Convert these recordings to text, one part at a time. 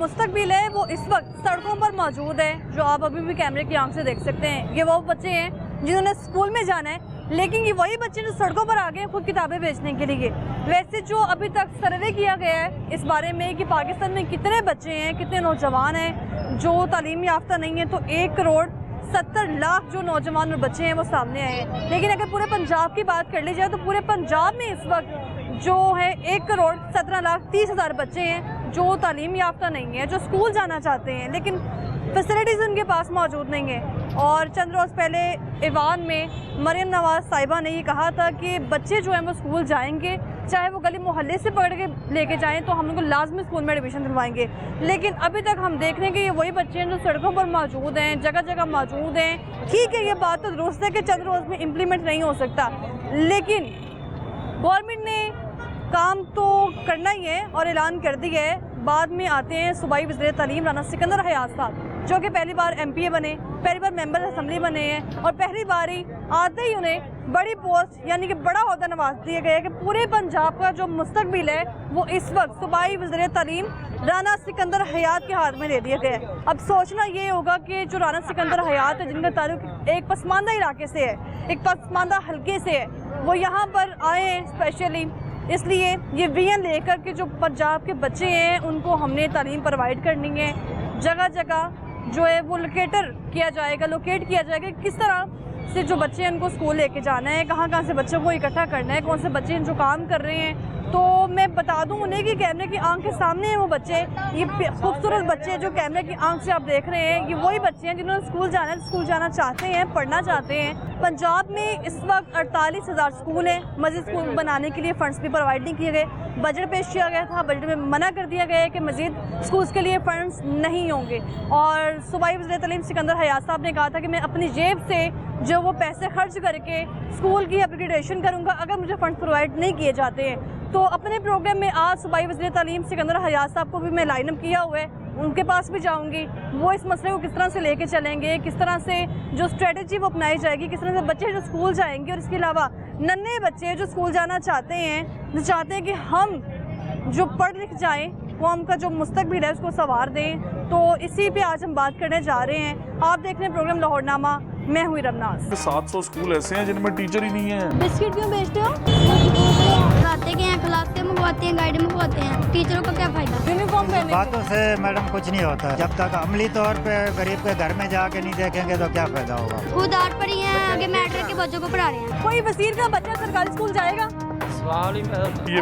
मुस्तकबिल है वो इस वक्त सड़कों पर मौजूद है, जो आप अभी भी कैमरे की आंख से देख सकते हैं। ये वो बच्चे हैं जिन्होंने स्कूल में जाना है, लेकिन ये वही बच्चे जो सड़कों पर आ गए हैं खुद किताबें बेचने के लिए। वैसे जो अभी तक सर्वे किया गया है इस बारे में कि पाकिस्तान में कितने बच्चे हैं, कितने नौजवान हैं जो तालीम याफ्ता नहीं है, तो 1,70,00,000 जो नौजवान और बच्चे हैं वो सामने आए हैं। लेकिन अगर पूरे पंजाब की बात कर ली जाए तो पूरे पंजाब में इस वक्त जो है 1,17,30,000 बच्चे हैं जो तालीम याफ्ता नहीं है, जो स्कूल जाना चाहते हैं लेकिन फैसिलिटीज़ उनके पास मौजूद नहीं है। और चंद रोज़ पहले ईवान में मरियम नवाज़ साहिबा ने ये कहा था कि बच्चे जो हैं वो स्कूल जाएंगे, चाहे वो गली मोहल्ले से पकड़ के लेके जाएं, तो हम उनको लाजमी स्कूल में एडमिशन दिलवाएंगे। लेकिन अभी तक हम देख रहे हैं कि ये वही बच्चे हैं जो सड़कों पर मौजूद हैं, जगह जगह मौजूद हैं। ठीक है, ये बात तो दुरुस्त है कि चंद रोज़ में इम्प्लीमेंट नहीं हो सकता, लेकिन गवर्नमेंट ने काम तो करना ही है और ऐलान कर दिया है। बाद में आते हैं सूबाई वज़ीर तालीम राना सिकंदर हयात साहब, जो कि पहली बार MPA बने, पहली बार मेंबर असम्बली बने हैं और पहली बार ही आते ही उन्हें बड़ी पोस्ट यानी कि बड़ा ओहदा नवाज दिया गया है कि पूरे पंजाब का जो मुस्तकबिल है वो इस वक्त सूबाई वज़ीर तालीम राना सिकंदर हयात के हाथ में दे दिया गया है। अब सोचना ये होगा कि जो राना सिकंदर हयात है, जिनका ताल्लुक एक पसमानदा इलाके से है, एक पसमानदा हल्के से है, वो यहाँ पर आए हैं स्पेशली इसलिए ये विजन लेकर के जो पंजाब के बच्चे हैं उनको हमने तालीम प्रोवाइड करनी है। जगह जगह जो है वो लोकेट किया जाएगा किस तरह से जो बच्चे हैं उनको स्कूल लेके जाना है, कहाँ कहाँ से बच्चों को इकट्ठा करना है, कौन से बच्चे हैं जो काम कर रहे हैं। तो मैं बता दूं उन्हें कि कैमरे की आंख के सामने हैं वो बच्चे, ये खूबसूरत बच्चे जो कैमरे की आंख से आप देख रहे हैं, ये वही बच्चे हैं जिन्होंने स्कूल जाना है, स्कूल जाना चाहते हैं, पढ़ना चाहते हैं। पंजाब में इस वक्त 48,000 स्कूल हैं। मज़ीद स्कूल बनाने के लिए फ़ंड्स भी प्रोवाइड नहीं किए गए। बजट पेश किया गया था, बजट में मना कर दिया गया है कि मज़ीद स्कूल्स के लिए फ़ंड्स नहीं होंगे। और सूबाई वज़ीर तालीम सिकंदर हयात साहब ने कहा था कि मैं अपनी जेब से जो वो पैसे खर्च करके स्कूल की अपग्रेडेशन करूँगा अगर मुझे फ़ंड प्रोवाइड नहीं किए जाते हैं। तो अपने प्रोग्राम में आज सूबाई वज़ीर तालीम सिकंदर हयात साहब को भी मैं लाइनअप किया हुआ है, उनके पास भी जाऊंगी। वो इस मसले को किस तरह से लेके चलेंगे, किस तरह से जो स्ट्रेटजी वो अपनाई जाएगी, किस तरह से बच्चे जो स्कूल जाएंगे और इसके अलावा नन्हे बच्चे जो स्कूल जाना चाहते हैं, जो चाहते हैं कि हम जो पढ़ लिख जाएँ, कौम का जो मुस्तकबिल है उसको संवार दें, तो इसी पे आज हम बात करने जा रहे हैं। आप देख रहे हैं प्रोग्राम लाहौरनामा, मैं हुई रमनाज। 700 स्कूल ऐसे हैं जिनमें टीचर ही नहीं है। बिस्किट क्यों बेचते हो? खाते के हैं, खिलाते मंगवाते हैं, गाइड मंगवाते हैं, टीचरों का क्या फायदा? यूनिफॉर्म पहने बातों से मैडम कुछ नहीं होता, जब तक अमली तौर पे गरीब के घर में जाके नहीं देखेंगे तो क्या फायदा होगा। खुद आठ पर ही हैं, आगे मैट्रिक के बच्चों को पढ़ा रहे हैं। कोई वजीर का बच्चा सरकारी स्कूल जाएगा? ये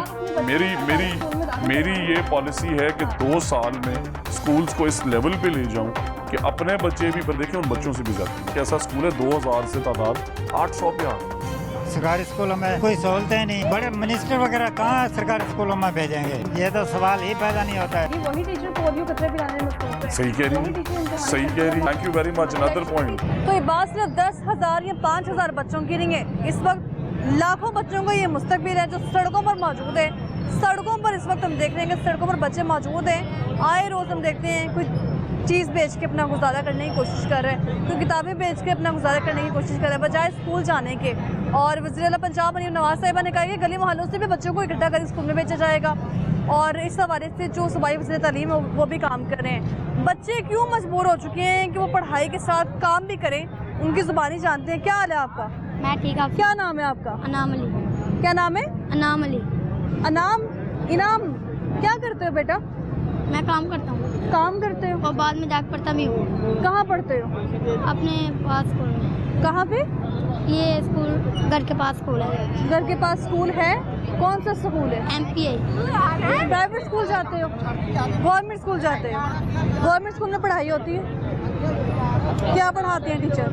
मेरी ये पॉलिसी है कि 2 साल में स्कूल्स को इस लेवल पे ले जाऊं कि अपने बच्चे भी पर देखें, उन बच्चों से भी ज़्यादा। कैसा स्कूल है 2000 से तादाद 800 पे आ गई। सरकारी स्कूलों में कोई सहूलतें नहीं, बड़े मिनिस्टर वगैरह कहाँ सरकारी स्कूलों में भेजेंगे, ये तो सवाल ही पैदा नहीं होता है। वही टीचर पोलियो कतरे पिलाने में मसरूफ है। सही कह रही। Thank you very much. Another point, तो ये बात सिर्फ 10,000 या 5,000 बच्चों की नहीं है, इस वक्त लाखों बच्चों का ये मुस्तकबिल है जो सड़कों पर मौजूद है। सड़कों पर इस वक्त हम देख रहे हैं कि सड़कों पर बच्चे मौजूद हैं। आए रोज़ हम देखते हैं कोई चीज़ बेच के अपना गुजारा करने की कोशिश कर रहे हैं, कोई किताबें बेच के अपना गुजारा करने की कोशिश कर रहे हैं बजाय स्कूल जाने के। और वज़ीर आला पंजाब मरियम नवाज़ साहिबा ने कहा कि गली मोहल्लों से भी बच्चों को इकट्ठा कर स्कूल में भेजा जाएगा। और इस हवाले से जो सूबाई वज़ीर तालीम है वो भी काम कर रहे हैं। बच्चे क्यों मजबूर हो चुके हैं कि वो पढ़ाई के साथ काम भी करें, उनकी ज़ुबानी जानते हैं। क्या हाल है आपका? मैं ठीक हूँ। क्या नाम है आपका? अनाम अली। क्या नाम है? अनाम अली। अनाम इनाम, क्या करते हो बेटा? मैं काम करता हूँ। काम करते हो और बाद में जाकर पढ़ता भी हूँ। कहाँ पढ़ते हो? अपने पास स्कूल में। कहाँ पे? ये स्कूल घर के पास स्कूल है। घर के पास स्कूल है? कौन सा स्कूल है? MPA। प्राइवेट स्कूल जाते हो? गवर्नमेंट स्कूल जाते हो? गवर्नमेंट स्कूल में पढ़ाई होती है? क्या पढ़ाते हैं टीचर?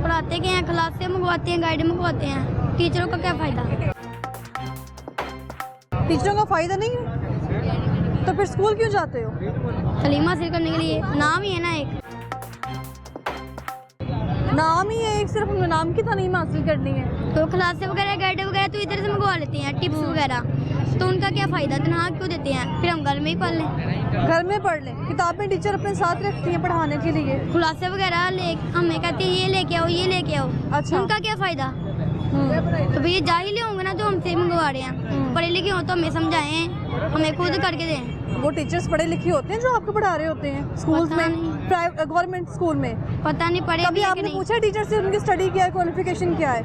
पढ़ाते के हैं, खिलाते मंगवाते हैं, गाइड मंगवाते हैं, टीचरों का क्या फायदा? टीचरों का फ़ायदा नहीं है तो फिर स्कूल क्यों जाते हो? तालीम हासिल करने के लिए। नाम ही है ना एक। नाम ही है एक, सिर्फ नाम की तालीम हासिल करनी है। तो क्लासें वगैरह गाइड वगैरह तो इधर से मंगवा लेते हैं, टिप्स वगैरह, तो उनका क्या फ़ायदा? तनख्वाह क्यों देते हैं? फिर हम घर में ही पढ़ लें। घर में पढ़ लें। किताबें टीचर अपने साथ रखती हैं पढ़ाने के लिए। खुलासे वगैरह ले हमें कहते हैं ये लेके आओ, ये लेके आओ। अच्छा। उनका क्या फ़ायदा? तो भैया जाहिल होंगे ना जो हमसे मंगवा रहे हैं। पढ़े लिखे हो तो हमें समझाएं, हमें खुद करके दें। वो टीचर्स पढ़े लिखे होते हैं जो आपको पढ़ा रहे होते हैं स्कूल्स पता में, नहीं। प्राइवेट गवर्नमेंट स्कूल में? पता नहीं पढ़े कभी भी है कि आपने नहीं। पूछा टीचर से उनकी स्टडी क्या है, क्वालिफिकेशन क्या है?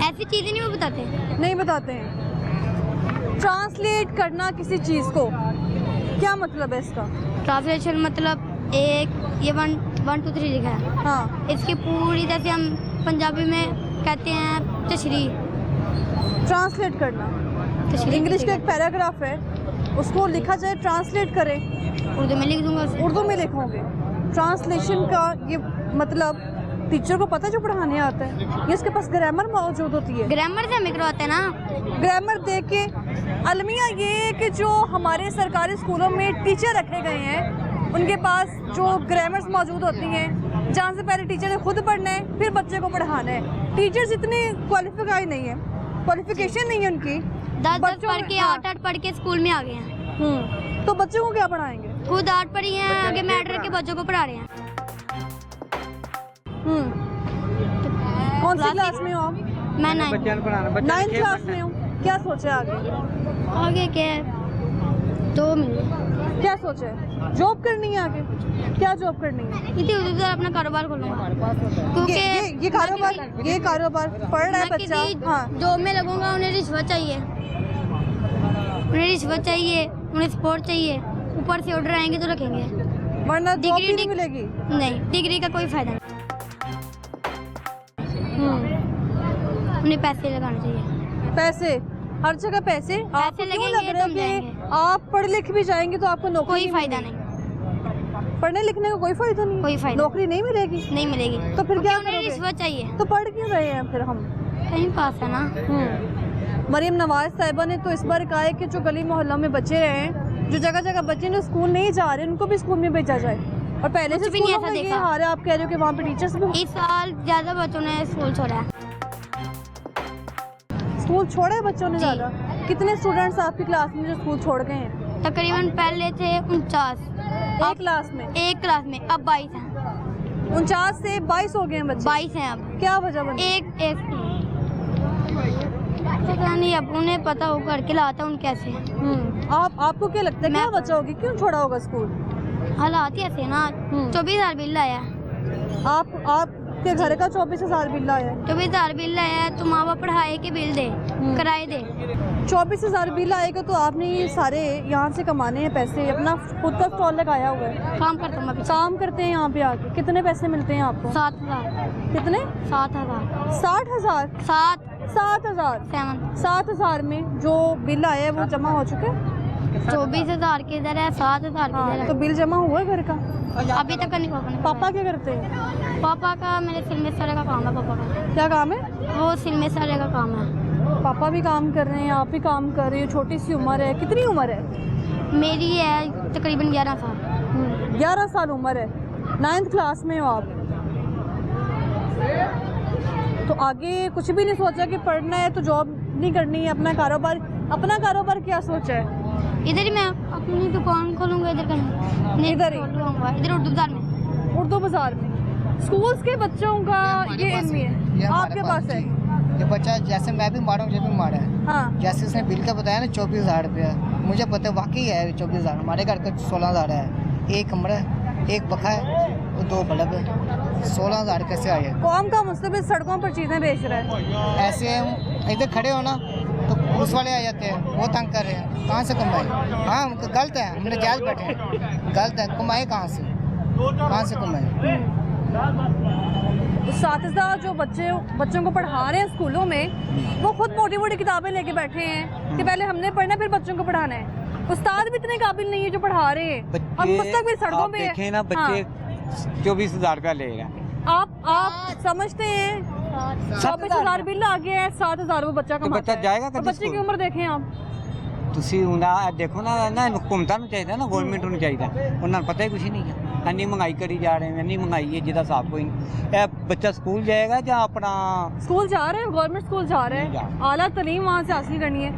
ऐसी चीजें नहीं वो बताते। नहीं बताते हैं। ट्रांसलेट करना किसी चीज़ को क्या मतलब है इसका? ट्रांसलेशन मतलब ये 1 2 3 लिखा है, हाँ, इसकी पूरी जैसे हम पंजाबी में कहते हैं तशरीह। ट्रांसलेट करना। तशरीह इंग्लिश का किसी एक पैराग्राफ है, उसको लिखा जाए, ट्रांसलेट करें, उर्दू में लिख दूंगा उसे। उर्दू में लिखोगे। ट्रांसलेशन का ये मतलब टीचर को पता है जो पढ़ाने आता है, ये उसके पास ग्रामर मौजूद होती है। ग्रामर से हमें करवाते हैं ना। ग्रामर देख के अलमिया ये है कि जो हमारे सरकारी स्कूलों में टीचर रखे गए हैं उनके पास जो ग्रामर्स मौजूद होती हैं, जहाँ से पहले टीचर ने खुद पढ़ना है फिर बच्चे को पढ़ाना है। टीचर्स इतने क्वालिफाई नहीं है, क्वालिफिकेशन नहीं है उनकी। 10 बच्चों पढ़ में- के हाँ। 8 पढ़ के स्कूल में आ गए हैं। तो बच्चों को क्या पढ़ाएंगे? खुद 8 पढ़ी हैं, आगे मैट्रिक के बच्चों को पढ़ा रहे हैं। कौन सी क्लास- क्लास में हो आप? मैं 9 9th क्लास में हो। क्या सोचा है आगे क्या है? तो मिल क्या सोचा है? जॉब करनी है आगे? क्या जॉब करनी है? इतनी उधर अपना कारोबार खोलूंगा क्योंकि ये कारोबार पढ़ रहा है मैं बच्चा। किसी हाँ, जॉब में लगूंगा, उन्हें रिश्वत चाहिए, उन्हें सपोर्ट चाहिए, ऊपर से ऑर्डर आएंगे तो रखेंगे। वरना जॉब डिग्री भी नहीं डिग- मिलेगी। नहीं, डिग्री का कोई फायदा नहीं, उन्हें पैसे लगाने चाहिए। पैसे हर जगह पैसे आपको क्यों लगेंगे लग रहा तो हम है कि जाएंगे। आप पढ़ लिख भी जाएंगे तो आपको नौकरी कोई नहीं फायदा मिलेगी? नहीं, पढ़ने लिखने का कोई फायदा नहीं? कोई फायदा नौकरी नहीं मिलेगी नहीं मिलेगी। तो फिर क्या उन्हें करोगे? रिश्वत चाहिए, तो पढ़ क्यों रहे हैं फिर हम? कहीं पास है ना। मरीम नवाज साहिबा ने तो इस बार कहा है कि जो गली मोहल्लों में बच्चे हैं, जो जगह जगह बच्चे जो स्कूल नहीं जा रहे उनको भी स्कूल में भेजा जाए। और पहले से कुछ भी नहीं स्कूलों ऐसा में ये देखा। हाल है, आप कह रहे हो कि वहाँ पे टीचर्स भी इस साल ज्यादा बच्चों ने स्कूल छोड़ा है। स्कूल छोड़े बच्चों ने जी। ज़्यादा? कितने स्टूडेंट्स आपकी क्लास में जो स्कूल छोड़ गए हैं? तकरीबन पहले थे 49 एक क्लास में एक क्लास में, अब 22 हैं। 49 से 22 हो गए हैं बच्चे। 22 हैं अब। क्या वजह बनी? एक पता नहीं, अब उन्हें पता हो करके लाता हूँ कैसे। आपको क्या लगता है क्या वजह होगी, क्यों छोड़ा होगा स्कूल? हालात ही ऐसे ना। 24,000 बिल आया है, आपके घर का 24,000 बिल आया है। 24,000 बिल आया है, तो माँ बाप पढ़ाए के बिल दे, किराए दे। 24,000 बिल आएगा तो आपने ये सारे यहाँ से कमाने हैं पैसे, अपना खुद का स्टॉल लगाया हुआ है, काम करता हूँ मैं पीछे। काम करते हैं यहाँ पे आके। कितने पैसे मिलते हैं आपको? 7,000 कितने? 7,000 60,000? 7,000? 7 7,000 में जो बिल आया है वो जमा हो चुके हैं? 24,000 के इधर है, 7,000 के हाँ, इधर तो बिल जमा हुआ है घर का? है। अभी तक नहीं पापा ने। पापा क्या करते हैं? पापा का मेरे सिल में सारे का काम है। पापा का क्या काम है? वो सिल में सारे का काम है। पापा भी काम कर रहे हैं, आप भी काम कर रहे हो, छोटी सी उम्र है। कितनी उम्र है? मेरी है तकरीबन 11 साल। 11 साल उम्र है, 9th क्लास में हो आप। तो आगे कुछ भी नहीं सोचा कि पढ़ना है तो जॉब नहीं करनी है, अपना कारोबार क्या सोचा है? इधर ही मैं अपनी दुकान खोलूंगा, इधर कहीं इधर ही? खोलूंगा, इधर उर्दू बाजार में। उर्दू बाजार में स्कूल्स के बच्चों का ये इल्म है, आपके पास है? ये बच्चा जैसे मैं भी मारा हूँ, ये भी मारा है। हाँ, जैसे उसने बिल का बताया ना 24,000 रुपया, मुझे पता है वाकई है 24,000। हमारे घर का 16,000 है, एक कमरा है, एक पखा है और 2 बल्ब है। 16,000 कैसे आए? कौम का मुस्तबिल सड़कों पर चीज़ें बेच रहा है। ऐसे हम इधर खड़े हो ना तो पुलिस वाले आ जाते हैं, वो तंग कर रहे हैं, कहाँ से कमाए? हाँ गलत है, हमने जायज़ बैठे हैं, गलत है, कमाए कहाँ से कमाए? साथिज़ा जो बच्चों को पढ़ा रहे हैं स्कूलों में, वो खुद मोटी मोटी किताबें लेके बैठे हैं कि पहले हमने पढ़ना फिर बच्चों को पढ़ाना है। उस्ताद भी इतने काबिल नहीं है जो पढ़ा रहे हैं, और मुस्तकबिल सड़कों आप पे देखें ना, बच्चे 24,000 का ले रहे हैं। आप समझते हैं 24,000 बिल आ गया है, 7,000 वो बच्चा तो कमाता बच्चा है। जाएगा और कभी बच्चे की स्कूल? उम्र देखें आप। ਤੁਸੀਂ ਉਹਨਾਂ ਦੇਖੋ ਨਾ ਹੁਕੂਮਤਾਂ ਨੂੰ ਚਾਹੀਦਾ ਨਾ, ਗਵਰਨਮੈਂਟ ਨੂੰ ਚਾਹੀਦਾ, ਉਹਨਾਂ ਨੂੰ ਪਤਾ ਹੀ ਕੁਝ ਨਹੀਂ ਹੈ। ਇੰਨੀ ਮਹਿੰਗਾਈ ਕਰੀ ਜਾ ਰਹੇ ਨੇ, ਇੰਨੀ ਮਹਿੰਗਾਈ ਹੈ ਜਿਹਦਾ ਹਿਸਾਬ ਕੋਈ ਨਹੀਂ। ਇਹ ਬੱਚਾ ਸਕੂਲ ਜਾਏਗਾ ਜਾਂ ਆਪਣਾ स्कूल जा रहे हैं, गवर्नमेंट स्कूल जा रहे नहीं हैं, आला तलीम वहाँ से हासिल करनी है।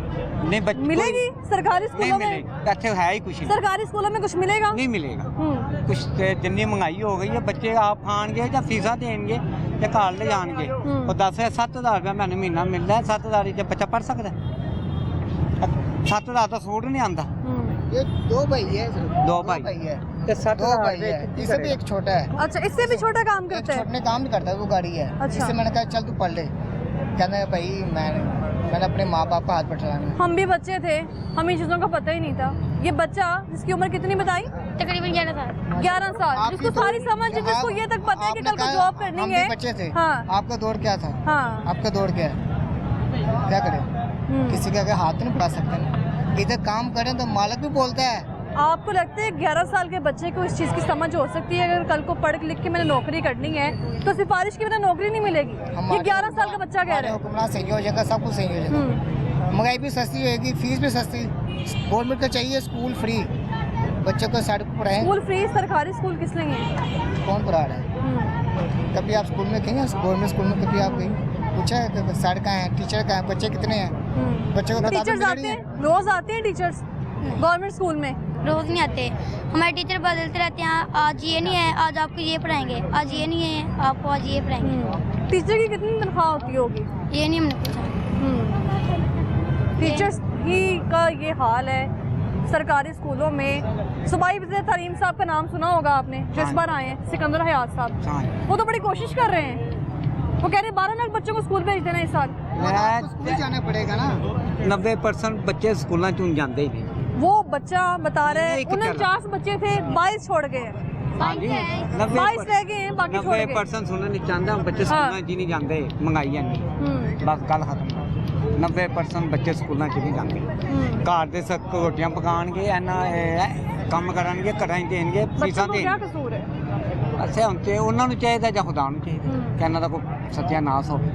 ਨਹੀਂ ਬੱਚੇ मिलेगी सरकारी नहीं स्कूलों में? मिलेगी, ਇੱਥੇ ਹੈ ਹੀ ਕੁਝ ਨਹੀਂ, सरकारी स्कूलों में कुछ मिलेगा? ਨਹੀਂ ਮਿਲੇਗਾ हम्म, ਕੁਝ। ਤੇ ਜਿੰਨੀ ਮਹਿੰਗਾਈ ਹੋ ਗਈ ਹੈ, ਬੱਚੇ ਆਪ ਖਾਣਗੇ ਜਾਂ ਫੀਸਾਂ ਦੇਣਗੇ ਜਾਂ ਘਰ ਲੈ ਜਾਣਗੇ। ਉਹ 7,000 ਰੁਪਏ ਮੈਨੂੰ ਮਹੀਨਾ ਮਿਲਦਾ, 7,000 ਚ ਬੱਚਾ ਪੜ੍ਹ ਸਕਦਾ? 7,000 ਦਾ ਸੂਟ ਨਹੀਂ ਆਉਂਦਾ। ये 2 भाई है सिर्फ। 2 भाई है। ਤੇ 60 2 भाई है। इससे भी एक छोटा है। अच्छा, इससे भी छोटा काम एक करते हैं। छोटे काम नहीं करता, वो गाड़ी है। अच्छा। इससे मैंने कहा चल तू पढ़ ले, कहना है भाई मैंने अपने माँ बाप का हाथ पटलाना है। हम भी बच्चे थे, हमें चीज़ों का पता ही नहीं था। ये बच्चा जिसकी उम्र कितनी बताई? तकरीबन 11 साल। 11 साल, आपकी जिसको दौड़- सारी समझ है, जिसको ये तक पता है कि आपने कल को कहा जॉब करनी हम है। भी बच्चे थे। हाँ आपका दौर क्या था? हाँ। आपका दौर क्या है? क्या करें? किसी का हाथ तो नहीं पड़ा सकते ना। इधर काम करें तो मालिक भी बोलता है। आपको लगता है 11 साल के बच्चे को इस चीज़ की समझ हो सकती है अगर कल को पढ़ लिख के मैंने नौकरी करनी है तो सिफारिश की बिना नौकरी नहीं मिलेगी? ये 11 साल का बच्चा कह रहा है। हुक्मरान सही हो जाएगा, सब कुछ सही हो जाएगा। महंगाई भी सस्ती होगी, फीस भी सस्ती। गवर्नमेंट को चाहिए स्कूल फ्री, बच्चों को सड़क पर पढ़ाएं। स्कूल फ्री, सरकारी स्कूल किस लिए है? कौन पढ़ा रहा है? कभी आप स्कूल में गए हैं? गवर्नमेंट स्कूल में कभी आप गई? पूछा है कि सड़क है, टीचर का है, बच्चे कितने हैं? बच्चों को किताबें टीचर्स मिल आते रही हैं, हैं? रोज आते हैं टीचर्स गवर्नमेंट स्कूल में? रोज नहीं आते, हमारे टीचर बदलते रहते हैं। आज ये नहीं है, आज आपको ये पढ़ाएंगे। आज ये नहीं है, आपको आज ये पढ़ाएंगे। टीचर की कितनी तनख्वाह होती होगी? ये नहीं हमने पूछा। टीचर्स ही का ये हाल है सरकारी स्कूलों में। सूबाई वज़ीर तालीम साहब का नाम सुना होगा आपने, जो इस बार आए हैं, सिकंदर हयात साहब। हाँ। वो तो बड़ी कोशिश कर रहे हैं, वो कह रहे हैं 12 लाख बच्चों को स्कूल भेज देना इस साल। आपको स्कूल जाना पड़ेगा ना। 90% ਬੱਚੇ ਸਕੂਲਾਂ ਚੋਂ ਜਾਂਦੇ ਹੀ ਨਹੀਂ। वो बच्चा बता रहे हैं एक तरह। 49 बच्चे थे, 22 छोड़ गए हैं। 22 रह गए हैं, बाकी छोड़ गए। 90% ਸੁਣਨਾ ਨਹੀਂ ਚਾਹੁੰਦਾ, ਬੱਚੇ ਸਕੂਲਾਂ 'ਚ ਹੀ ਨਹੀਂ ਜਾਂਦੇ, ਮਹਿੰਗਾਈ ਹੈ ਨਹੀਂ। हम्म, ਬਸ ਗੱਲ ਖਤਮ। 90% ਬੱਚੇ ਸਕੂਲਾਂ 'ਚ ਨਹੀਂ ਜਾਂਦੇ। ਘਰ ਦੇ ਸਕ ਰੋਟੀਆਂ ਪਕਾਉਣਗੇ, ਕੰਮ ਕਰਨਗੇ, ਘਰਾਂ 'ਚ ਦੇਣਗੇ, बच्चों ਫੀਸਾਂ को क्या ਦੇਣਗੇ। कसूर है? ਅੱਛਾ ਹੁਣ ਤੇ ਉਹਨਾਂ ਨੂੰ ਚਾਹੀਦਾ ਜਾਂ ਖੁਦਾ ਨੂੰ ਚਾਹੀਦਾ ਕਿ ਇਹਨਾਂ ਦਾ ਕੋਈ ਸਤਿਆਨਾਸ਼ ਹੋਵੇ।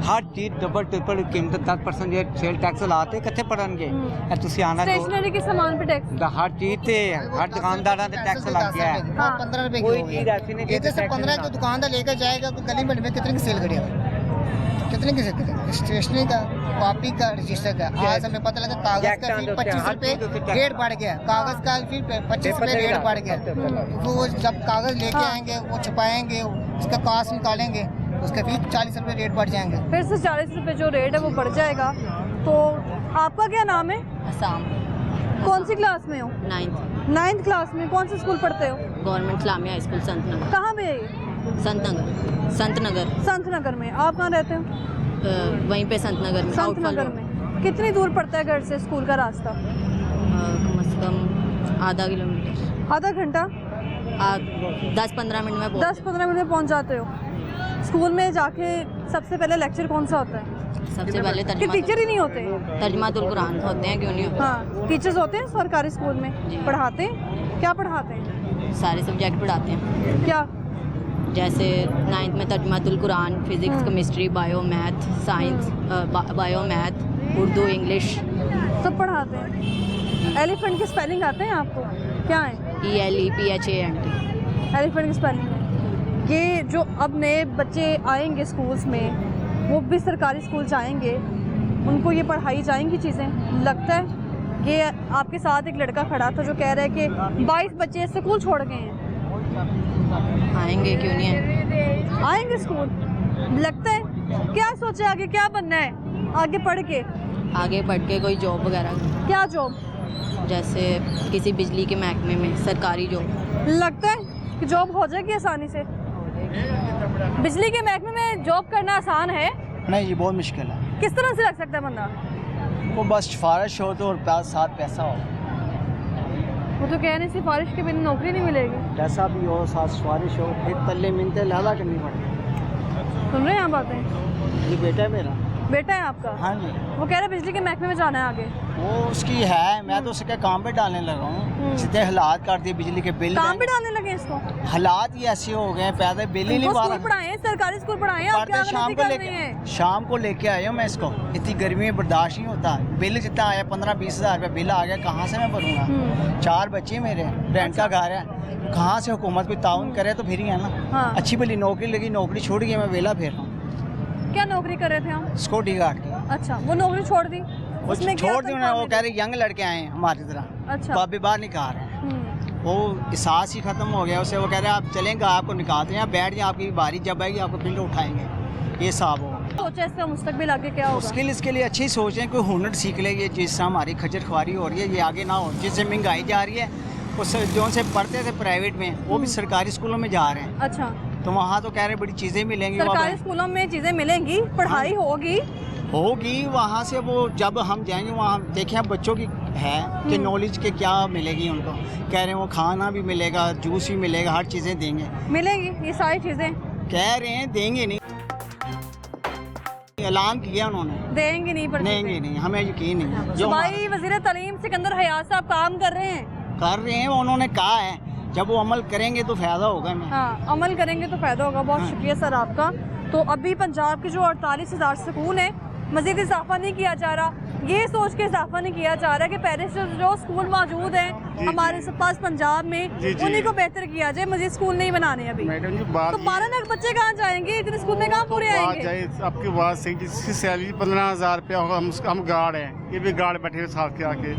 ਹਰ ਚੀਜ਼ ਡਬਲ ਟ੍ਰਿਪਲ ਕੀਮਤ 10% ਜੇ ਸੇਲ ਟੈਕਸ ਲਾਤੇ ਕਿੱਥੇ ਪੜਨਗੇ? ਇਹ ਤੁਸੀਂ ਆਣਾ स्टेशनरी के सामान पे टैक्स। ਦਾ ਹਰ ਚੀਜ਼ ਤੇ ਹਰ ਦੁਕਾनदाਰਾਂ ਤੇ टैक्स लग गया है। हाँ, 15 रुपए की कोई हो गई। चीज़ ऐसी नहीं कि इधर से टैक्स 15 ना। की दुकानदार लेकर जाएगा तो गली में कितने की सेल करेगा? कितने की सेल करेगा? स्टेशनरी का, कॉपी का, रजिस्टर का। आज हमें पता लगा कागज का फिर 25 रुपए रेट बढ़ गया। कागज का फिर 25 रुपए रेट बढ़ गया। तो वो जब कागज लेके आएंगे, वो छुपाएंगे, उसका कास्ट निकालेंगे, उसका फिर 40 रुपए रेट बढ़ जाएंगे। फिर से 40 रुपए जो रेट है वो बढ़ जाएगा। तो आपका क्या नाम है? असम कौन सी क्लास में हो? 9th 9th क्लास में। कौन से स्कूल पढ़ते हो? Government Islamia school Santnagar. कहाँ पे है ये? संतनगर संत नगर में। आप कहाँ रहते हो? वहीं पे संतनगर में संत आउटफॉल नगर रोड। में। कितनी दूर पड़ता है घर से स्कूल का रास्ता? कम से कम आधा किलोमीटर, आधा घंटा? 10-15 मिनट में पहुंच 10-15 मिनट में पहुंच जाते हो। स्कूल में जाके सबसे पहले लेक्चर कौन सा होता है? सबसे पहले कि टीचर ही नहीं होते? तर्जमातुल कुरान होते हैं, क्यों नहीं होते? हाँ, टीचर्स होते हैं सरकारी स्कूल में। जी। पढ़ाते हैं? क्या पढ़ाते हैं? सारे सब्जेक्ट पढ़ाते हैं, क्या? जैसे 9th में Tarjumatul Quran, physics, chemistry, bio, math, science, bio, math, Urdu, English, सब पढ़ाते हैं। एलिफेंट के स्पेलिंग आते हैं आपको? क्या है ELEPHANT। एलिफेंट की स्पेलिंग? ये जो अब नए बच्चे आएंगे स्कूल्स में, वो भी सरकारी स्कूल जाएंगे, उनको ये पढ़ाई जाएंगी चीज़ें? लगता है ये आपके साथ एक लड़का खड़ा था जो कह रहा है कि 22 बच्चे स्कूल छोड़ गए हैं। आएंगे, क्यों नहीं आएंगे? आएंगे स्कूल? लगता है? क्या सोचे आगे क्या बनना है आगे पढ़ के? आगे बढ़ के कोई जॉब वगैरह, क्या जॉब? जैसे किसी बिजली के महकमे में सरकारी जॉब। लगता है कि जॉब हो जाएगी आसानी से? बिजली के महकमे में जॉब करना आसान है? नहीं जी, बहुत मुश्किल है। किस तरह से लग सकता है बंदा? वो बस सिफारिश हो तो और साथ पैसा हो। वो तो कह रहे हैं सिफारिश के बिना नौकरी नहीं मिलेगी। पैसा भी हो, साथ सिफारिश हो, फिर तल्ले मिलते लाला करनी पड़े। सुन रहे हैं आप बातें? ये बेटा है मेरा। बेटा है आपका? हाँ जी। वो कह रहे हैं बिजली के महकमे में जाना है आगे। वो उसकी है, मैं तो उसके काम पे डालने लगा हूँ। सीधे हालात कर दिए, बिजली के बिल काम भी डालने लगे इसको? हालात ही ऐसे हो गए, पैदे बिल ही नहीं उनको पा स्कूल रहा। पढ़ाए, सरकारी स्कूल पढ़ाए, आप क्या शाम गलती को कर लेके रहे हैं? शाम को लेके आया हूँ मैं इसको। इतनी गर्मी में बर्दाश्त नहीं होता। बिल जितना आया 15-20 हज़ार रुपये बिल आ गया, कहाँ से मैं भरूँगा? 4 बच्चे मेरे, रेंट का घर है, कहाँ से हुकूमत कोई ताउन करे तो फिर ही है ना। हाँ। अच्छी भली नौकरी लगी, नौकरी छोड़ गई, मैं वेला फिर रहा हूँ। क्या नौकरी कर रहे थे आप? सिक्योरिटी गार्ड की। अच्छा, वो नौकरी छोड़ दी? वो उसमें क्या छोड़ दी उन्होंने। वो तनख्वाह कह रहे यंग लड़के आए हैं हमारी तरह, अच्छा। तो अभी बाहर निकाल रहे हैं। वो एहसास ही खत्म हो गया उसे। वो कह रहे हैं आप चलेंगे, आपको निकालते हैं, आप बैठ जाए, आपकी बारी जब आएगी आपको फिर उठाएंगे। ये हिसाब हो। सोचा इसका मुस्तकबिल आगे क्या होगा? मुश्किल इसके लिए अच्छी सोच है, कोई हुनर सीख ले, ये जिससे हमारी खजर खुआरी हो रही है ये आगे ना हो। जिससे महंगाई जा रही है उस जो से पढ़ते थे प्राइवेट में वो भी सरकारी स्कूलों में जा रहे हैं, अच्छा, तो वहाँ तो कह रहे बड़ी चीज़ें मिलेंगी, सरकारी स्कूलों में चीजें मिलेंगी, पढ़ाई होगी वहाँ से वो जब हम जाएंगे वहाँ देखें अब बच्चों की है कि नॉलेज के क्या मिलेगी उनको। कह रहे हैं वो खाना भी मिलेगा, जूस भी मिलेगा, हर चीज़ें देंगे, मिलेंगी ये सारी चीजें, कह रहे हैं देंगे नहीं, ऐलान किया उन्होंने, देंगे नहीं, पर देंगे नहीं, हमें यकीन नहीं। जो भाई वजीर तालीम सिकंदर हयात साहब काम कर रहे हैं, उन्होंने कहा है जब वो अमल करेंगे तो फायदा होगा हमें। हाँ, अमल करेंगे तो फायदा होगा। बहुत शुक्रिया सर आपका। तो अभी पंजाब के जो 48,000 सुकून है मजीद इजाफा नहीं किया जा रहा, ये सोच के इजाफा नहीं किया जा रहा कि पहले से जो स्कूल मौजूद हैं हमारे पास पंजाब में उन्हीं को बेहतर किया जाए, मजीद स्कूल नहीं बनाने अभी। मैडम जी बात तो 12 लाख बच्चे कहाँ जाएंगे, इतने स्कूल में कहाँ पूरे आएंगे? आपकी बात सही, जिसकी सैलरी 15,000 रुपया होगा, हम गार्ड हैं, ये भी गार्ड बैठे हुए साथ के आके,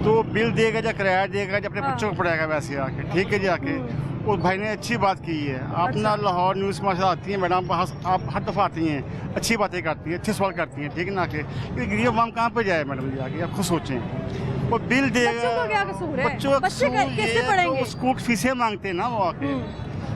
तो बिल देगा या किराया देगा या अपने बच्चों को पढ़ाएगा वैसे आके, ठीक है जी आके। उस भाई ने अच्छी बात की है, आप ना लाहौर न्यूज़ माशा आती हैं मैडम, आप हर दफ़ा आती हैं, अच्छी बातें करती हैं, अच्छे सवाल करती हैं, ठीक है ना कि गरीब आवाम कहाँ पर जाए मैडम जी आके, आप खुद सोचें। वो बिल देगा, बच्चों को क्या कसूर है? बच्चों बच्चे कैसे पढ़ेंगे? तो स्कूल की फीसें मांगते हैं ना वो आके,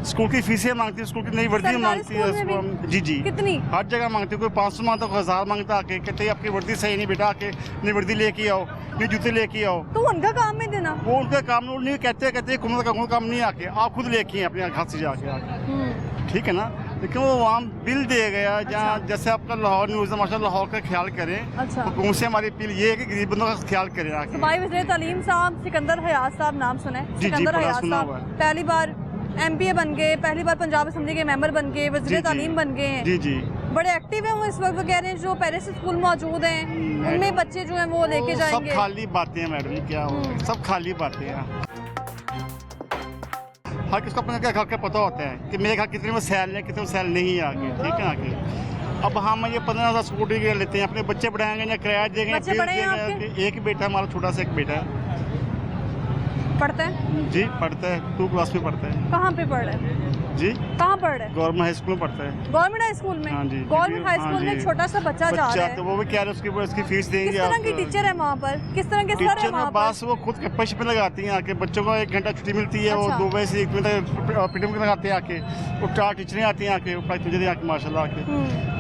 स्कूल की फीसें मांगती है, स्कूल की नई वर्दी मांगती है, जी जी कितनी हर जगह मांगते हैं, कोई 500 मांगता, कोई 1000 मांगता आके, कहते हैं आपकी वर्दी सही नहीं बेटा, आके नई वर्दी लेके आओ, नई जूते लेके आओ। तो उनका काम में देना, वो उनका काम नहीं, कहते हुकूमत का काम नहीं, आके आप खुद लेके अपने हाथ से जाके आके, ठीक है ना। लेकिन वो वहाँ बिल दे गया जहाँ, जैसे आपका लाहौर न्यूज़ है माशा, लाहौर का ख्याल करें, अच्छा, हुकूमत से हमारी अपील ये है कि गरीब बंदों का ख्याल करें आके। भाई वज़ीर तालीम साहब सिकंदर हयात साहब, नाम सुना है? सिकंदर हयात साहब पहली बार MPA बन गए, पहली बार पंजाब असेंबली के मेंबर बन गए, वज़ीर तालीम बन गए हैं, जी जी, बड़े एक्टिव हैं वो इस वक्त। वो कह रहे हैं जो पहले से स्कूल मौजूद हैं उनमें बच्चे जो हैं वो लेके जाएंगे। सब खाली बातें हैं मैडम, क्या हो, सब खाली बातें हैं। हर किसको अपने घर का पता होता है कि मेरे घर कितने में सैल है, कितने में सैल नहीं है आगे, ठीक है आगे। अब हम ये 15,000 स्कूटी के लेते हैं, अपने बच्चे पढ़ाएंगे या किराया देंगे। एक बेटा हमारा छोटा सा एक बेटा है, पढ़ता है जी, पढ़ता है 2 क्लास में पढ़ता है। कहाँ पे पढ़ रहा है जी? कहाँ पढ़ रहा है? गवर्नमेंट हाई स्कूल में पढ़ता है। गवर्नमेंट हाई स्कूल में? हाँ जी, गवर्नमेंट हाई स्कूल में छोटा सा बच्चा जा रहा है, तो वो भी कह रहे हैं उसकी फीस देंगे। किस तरह की टीचर है वहाँ पर, किस तरह के सर है वहाँ पर? बस वो खुद कपश पे लगाती हैं आके, बच्चों को 1 घंटा छुट्टी मिलती है, वो 2 बजे से 1 बजे तक पीटीएम में लगाते हैं आके, वो 4 टीचरें आती हैं आके, पढ़ाई आके माशाल्लाह आके,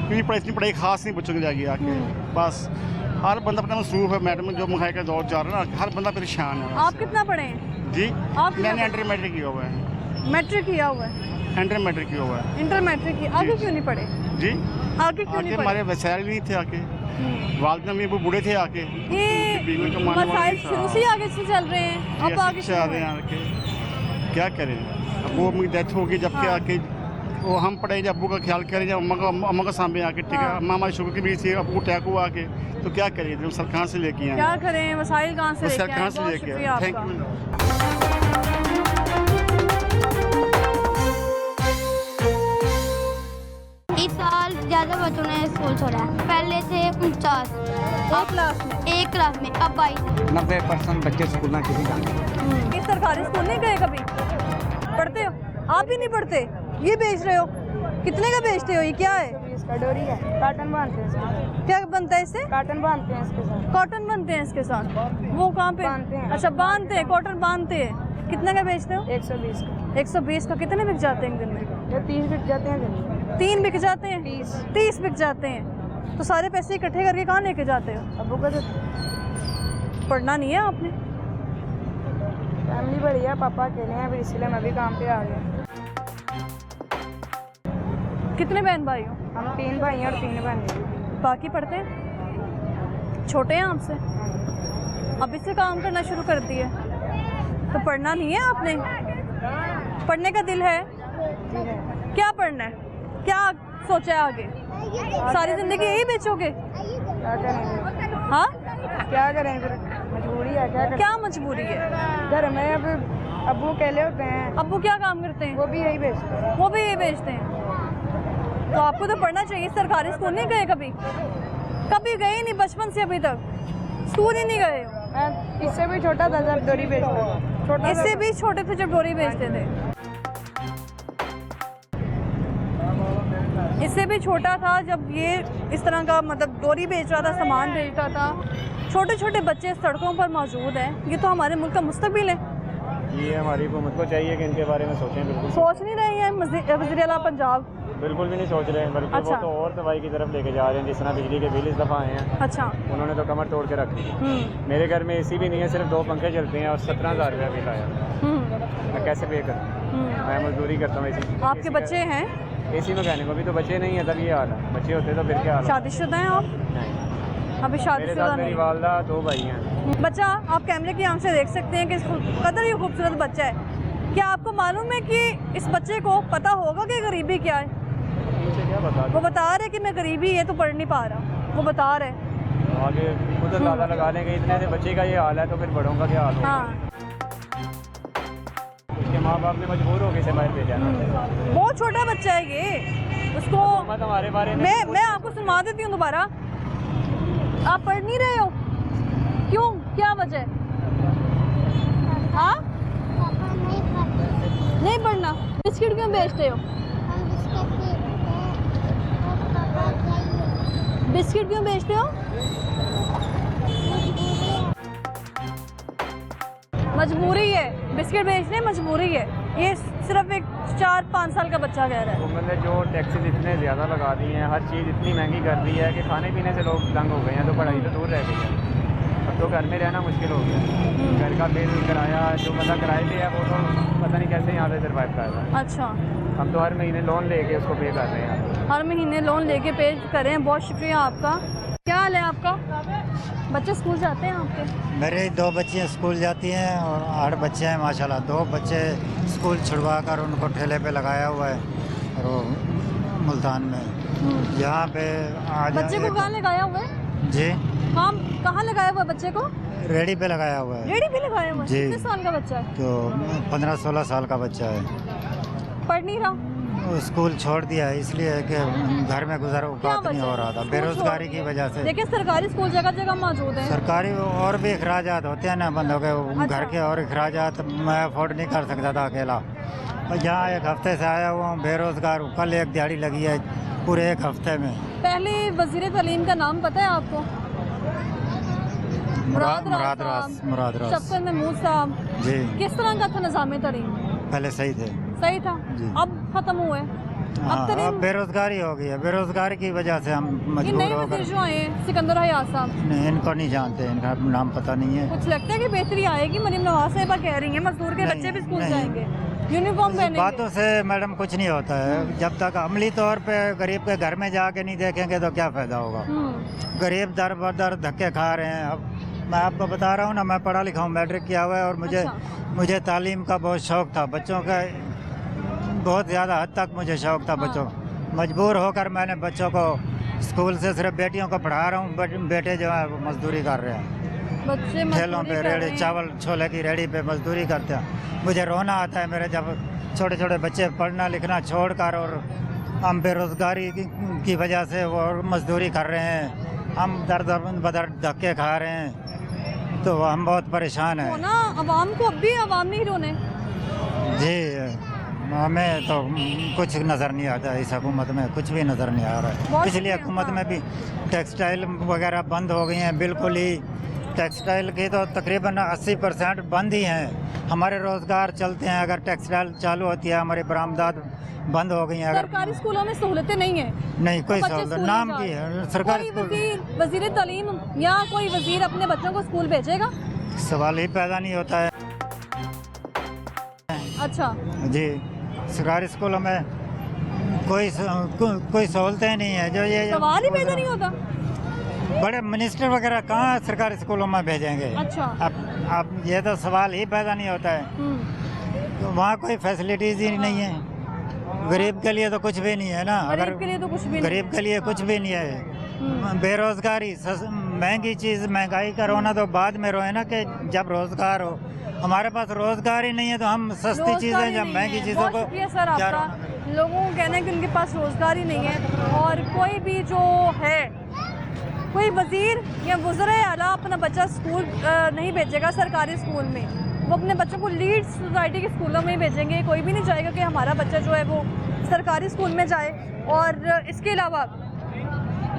क्योंकि इतनी पढ़ाई खास नहीं बच्चों की जाएगी आके। बस हर बंदा अपना मसरूफ है मैडम, जो महंगाई का दौर जा रहा है ना, हर बंदा परेशान है। आप कितना पढ़े हैं जी? आप मैंने इंटर मैट्रिक किया हुआ है। मैट्रिक किया हुआ है? इंटर मैट्रिक किया हुआ है। इंटर मैट्रिक की, आगे क्यों नहीं पढ़े जी? आगे क्यों नहीं पढ़े? हमारे वसाइल नहीं थे आके, वालिद में वो बूढ़े थे आके, ये मसाइल शुरू से आगे से चल रहे हैं, अब आगे चल रहे हैं आके, क्या करें। अब वो मेरी डेथ होगी जबकि आके वो हम पढ़े, जब अब्बू का ख्याल करें, जब अम्मा का सामने आके, ठीक है, अम्मा हमारी शुगर की भी थी, अब्बू अटैक हुआ आके, तो क्या करें, तो सर कहाँ से लेके आए, क्या करें, वसाइल कहाँ से लेके आए? बहुत शुक्रिया थैंक आपका। यू। इस साल ज़्यादा बच्चों ने स्कूल छोड़ा है, पहले थे 49 एक क्लास में, अब 22। 90% बच्चे स्कूल में किसी जाते। इस सरकारी स्कूल नहीं गए कभी? पढ़ते हो आप? ही नहीं पढ़ते, ये बेच रहे हो, कितने का बेचते हो? ये क्या है? डोरी है, कॉटन बांधते हैं। क्या बनता है इससे? कॉटन बांधते हैं इसके साथ। कॉटन बनते हैं इसके साथ? वो कहाँ पे बांधते हैं? अच्छा, बांधते हैं, कॉटन बांधते हैं। कितने का बेचते हो? 120 का। 120 का। कितने बिक जाते हैं दिन में? ये 30 बिक जाते हैं दिन में। 3 बिक जाते हैं? 30 बिक जाते हैं। तो सारे पैसे इकट्ठे करके कहाँ लेके जाते हो? अब्बू का तो पढ़ना नहीं है आपने? फैमिली बड़ी है, पापा अकेले हैं, फिर इसलिए मैं भी काम पे आ गया। कितने बहन भाई हो? हम 3 भाई हैं और 3 बहनें। बाकी पढ़ते हैं? छोटे हैं आपसे? अभी से काम करना शुरू कर दिए, तो पढ़ना नहीं है आपने? पढ़ने का दिल है? क्या पढ़ना है, क्या सोचा है आगे? सारी जिंदगी यही बेचोगे? क्या करें? हाँ, क्या करें, फिर मजबूरी है। क्या करें? क्या मजबूरी है? घर में अब अब्बू अकेले होते हैं। अब्बू क्या काम करते हैं? वो भी यही बेचते हैं। वो भी यही बेचते हैं। तो आपको तो पढ़ना चाहिए। सरकारी स्कूल नहीं गए कभी? कभी गए नहीं बचपन से अभी तक? स्कूल ही नहीं गए हो? मैं इससे भी छोटा था जब डोरी बेचता था। इससे भी छोटे थे जब डोरी बेचते थे। इससे भी छोटा था जब ये इस तरह का मतलब डोरी बेच रहा था, सामान बेच रहा था। छोटे छोटे बच्चे सड़कों पर मौजूद हैं। ये तो हमारे मुल्क का मुस्तकबिल है। ये हमारी हुकूमत को चाहिए कि इनके बारे में सोचें। बिल्कुल सोच नहीं रहे हैं वज़ीर आला पंजाब, बिल्कुल भी नहीं सोच रहे हैं, बल्कि अच्छा। वो तो और दवाई की तरफ लेके जा रहे हैं। जिस तरह बिजली के बिल इस दफ़ा आए हैं, अच्छा उन्होंने तो कमर तोड़ के रख दी। मेरे घर में एसी भी नहीं है, सिर्फ 2 पंखे चलते हैं और 17,000 रुपया बिल आया। मैं कैसे पे करूँ? मैं मजदूरी करता हूँ। एसी आपके बच्चे हैं? एसी मैकेनिक, अभी तो बच्चे नहीं है, तब ये हाल है। बच्चे होते तो फिर क्या हाल है? शादीशुदा हैं आप? नहीं, अभी मेरे शादीशुदा साथ मेरी नहीं। वालदा 2 भाई हैं। बच्चा आप कैमरे की आंख से देख सकते हैं कि कदर ही खूबसूरत बच्चा है। क्या आपको मालूम है कि इस बच्चे को पता होगा कि गरीबी क्या है? मुझे क्या बता वो बता रहे कि मैं गरीबी है तो पढ़ नहीं पा रहा, वो बता रहे। आगे खुद ज़्यादा लगा लेंगे। इतने से बच्चे का ये हाल है तो फिर बड़ों का क्या हाल होगा? हाँ, उसके माँ बाप ने मजबूर हो गए इसे बाहर भेजा ना। बहुत छोटा बच्चा है ये, उसको हुकूमत हमारे बारे में मैं आपको सुनवा देती हूँ दोबारा। आप पढ़ नहीं रहे हो? क्यों, क्या वजह है? हाँ, नहीं पढ़ना। बिस्किट क्यों बेचते हो? बिस्किट क्यों बेचते हो? मजबूरी है, बिस्किट बेचने मजबूरी है। ये सिर्फ एक 4-5 साल का बच्चा कह रहा है। हुकूमत ने जो टैक्सेस इतने ज़्यादा लगा दी हैं, हर चीज़ इतनी महंगी कर दी है कि खाने पीने से लोग तंग हो गए हैं, तो पढ़ाई तो दूर रह गई है। अब तो घर में रहना मुश्किल हो गया। घर का बिल, किराया, जो बंदा किराए पे है वो तो पता नहीं कैसे यहाँ पे सर्वाइव कर रहा है। अच्छा, हम तो हर महीने लोन लेके उसको पे कर रहे हैं। हर महीने लोन लेके पे कर रहे हैं। बहुत शुक्रिया आपका। क्या हाल है आपका? बच्चे स्कूल जाते हैं आपके? मेरे 2 बच्चियाँ स्कूल जाती हैं और 8 बच्चे हैं माशाल्लाह। 2 बच्चे स्कूल छुड़वा कर उनको ठेले पे लगाया हुआ है और वो मुल्तान में यहाँ पे आज बच्चे को कहाँ लगाया हुआ है? जी, हाँ, कहाँ लगाया हुआ है बच्चे को? रेडी पे लगाया हुआ है। रेडी पे लगाया हुआ है? जी। कितने साल का बच्चा है? तो 15-16 साल का बच्चा है। पढ़ नहीं रहा? वो स्कूल छोड़ दिया है इसलिए कि घर में गुजारा क्या औकात नहीं वजह? हो रहा था, स्कूल बेरोजगारी छोड़- की वजह से। देखिए सरकारी स्कूल जगह जगह मौजूद हैं। सरकारी और भी अखराजात होते हैं ना बंदों के, अच्छा। घर के और अखराजात मैं अफोर्ड नहीं कर सकता था अकेला। और यहाँ 1 हफ्ते से आया हुआ हूँ, बेरोजगार हूँ। कल एक दिहाड़ी लगी है पूरे 1 हफ्ते में। पहले वजीर तालीम का नाम पता है आपको? मुराद रास। शफकत महमूद साहब। जी, किस तरह का था निज़ाम तालीम? पहले सही थे। सही था, जी। अब खत्म हुए। हाँ, अब तरीन अब बेरोजगारी हो गई है। बेरोजगारी की वजह से हम ये मजबूर नए होकर। वजीर जो आए हैं, सिकंदर हयात साहब, नहीं, इनको नहीं जानते, इनका नाम पता नहीं है। कुछ लगता है कि बेहतरी आएगी? मरीम नवाज साहिबा कह रही हैं मजदूर के नहीं, बच्चे भी स्कूल नहीं। जाएंगे, यूनिफॉर्म पहनेंगे। बातों से मैडम कुछ नहीं होता है। जब तक अमली तौर पे गरीब के घर में जाके नहीं देखेंगे तो क्या फ़ायदा होगा। गरीब दर बदर धक्के खा रहे हैं। अब मैं आपको बता रहा हूँ ना, मैं पढ़ा लिखा हूँ, मैट्रिक किया हुआ है और मुझे तालीम का बहुत शौक़ था। बच्चों का बहुत ज़्यादा हद तक मुझे शौक़ था बच्चों। मजबूर होकर मैंने बच्चों को स्कूल से सिर्फ बेटियों को पढ़ा रहा हूँ। बेटे जो है वो मजदूरी कर रहे हैं, बच्चे ठेलों मजदूरी पे कर रहे रेड़ी, हैं। चावल छोले की रेड़ी पे मजदूरी करते हैं। मुझे रोना आता है मेरे जब छोटे छोटे बच्चे पढ़ना लिखना छोड़कर और हम बेरोजगारी की वजह से वो मजदूरी कर रहे हैं। हम दर बदर धक्के खा रहे हैं, तो हम बहुत परेशान हैं। वो ना अवाम को, अब भी अवाम नहीं रोने। जी, हमें तो कुछ नज़र नहीं आता है। इस हुकूमत में कुछ भी नज़र नहीं आ रहा है। बहुत पिछली शुक्रिया। हुकूमत में भी टेक्सटाइल वगैरह बंद हो गई हैं बिल्कुल ही। टेक्सटाइल की तो तकरीबन 80% बंद ही हैं। हमारे रोज़गार चलते हैं, अगर टेक्सटाइल चालू होती है हमारी बरामदात बंद हो गई हैं। अगर सरकारी स्कूलों में सहूलतें नहीं है, नहीं कोई बच्चे सहूलत स्कूल नाम नहीं की जा रहे। है सरकारी कोई स्कूल। वजीर तालीम या कोई वजीर अपने बच्चों को स्कूल भेजेगा? सवाल ही पैदा नहीं होता है। अच्छा, जी, सरकारी स्कूलों में कोई सहूलतें नहीं है। जो ये सवाल ही पैदा नहीं होता। बड़े मिनिस्टर वगैरह कहाँ सरकारी स्कूलों में भेजेंगे? अच्छा। अब ये तो सवाल ही पैदा नहीं होता है। तो वहाँ कोई फैसिलिटीज ही नहीं है। गरीब के लिए तो कुछ भी नहीं है ना। अगर गरीब के लिए तो कुछ भी नहीं। गरीब के लिए कुछ भी नहीं है। बेरोजगारी, महंगी चीज़, महंगाई का रोना तो बाद में रोए ना, कि जब रोजगार हो। हमारे पास रोजगार ही नहीं है तो हम सस्ती चीज़ें जब महंगी चीज़ों को शुक्रिया सर आपका। लोगों को कहना है कि उनके पास रोजगार ही नहीं है। और कोई भी जो है, कोई वजीर या वज़ीर आला अपना बच्चा स्कूल नहीं भेजेगा सरकारी स्कूल में, वो अपने बच्चों को लीड सोसाइटी के स्कूलों में ही भेजेंगे। कोई भी नहीं चाहेगा कि हमारा बच्चा जो है वो सरकारी स्कूल में जाए? और इसके अलावा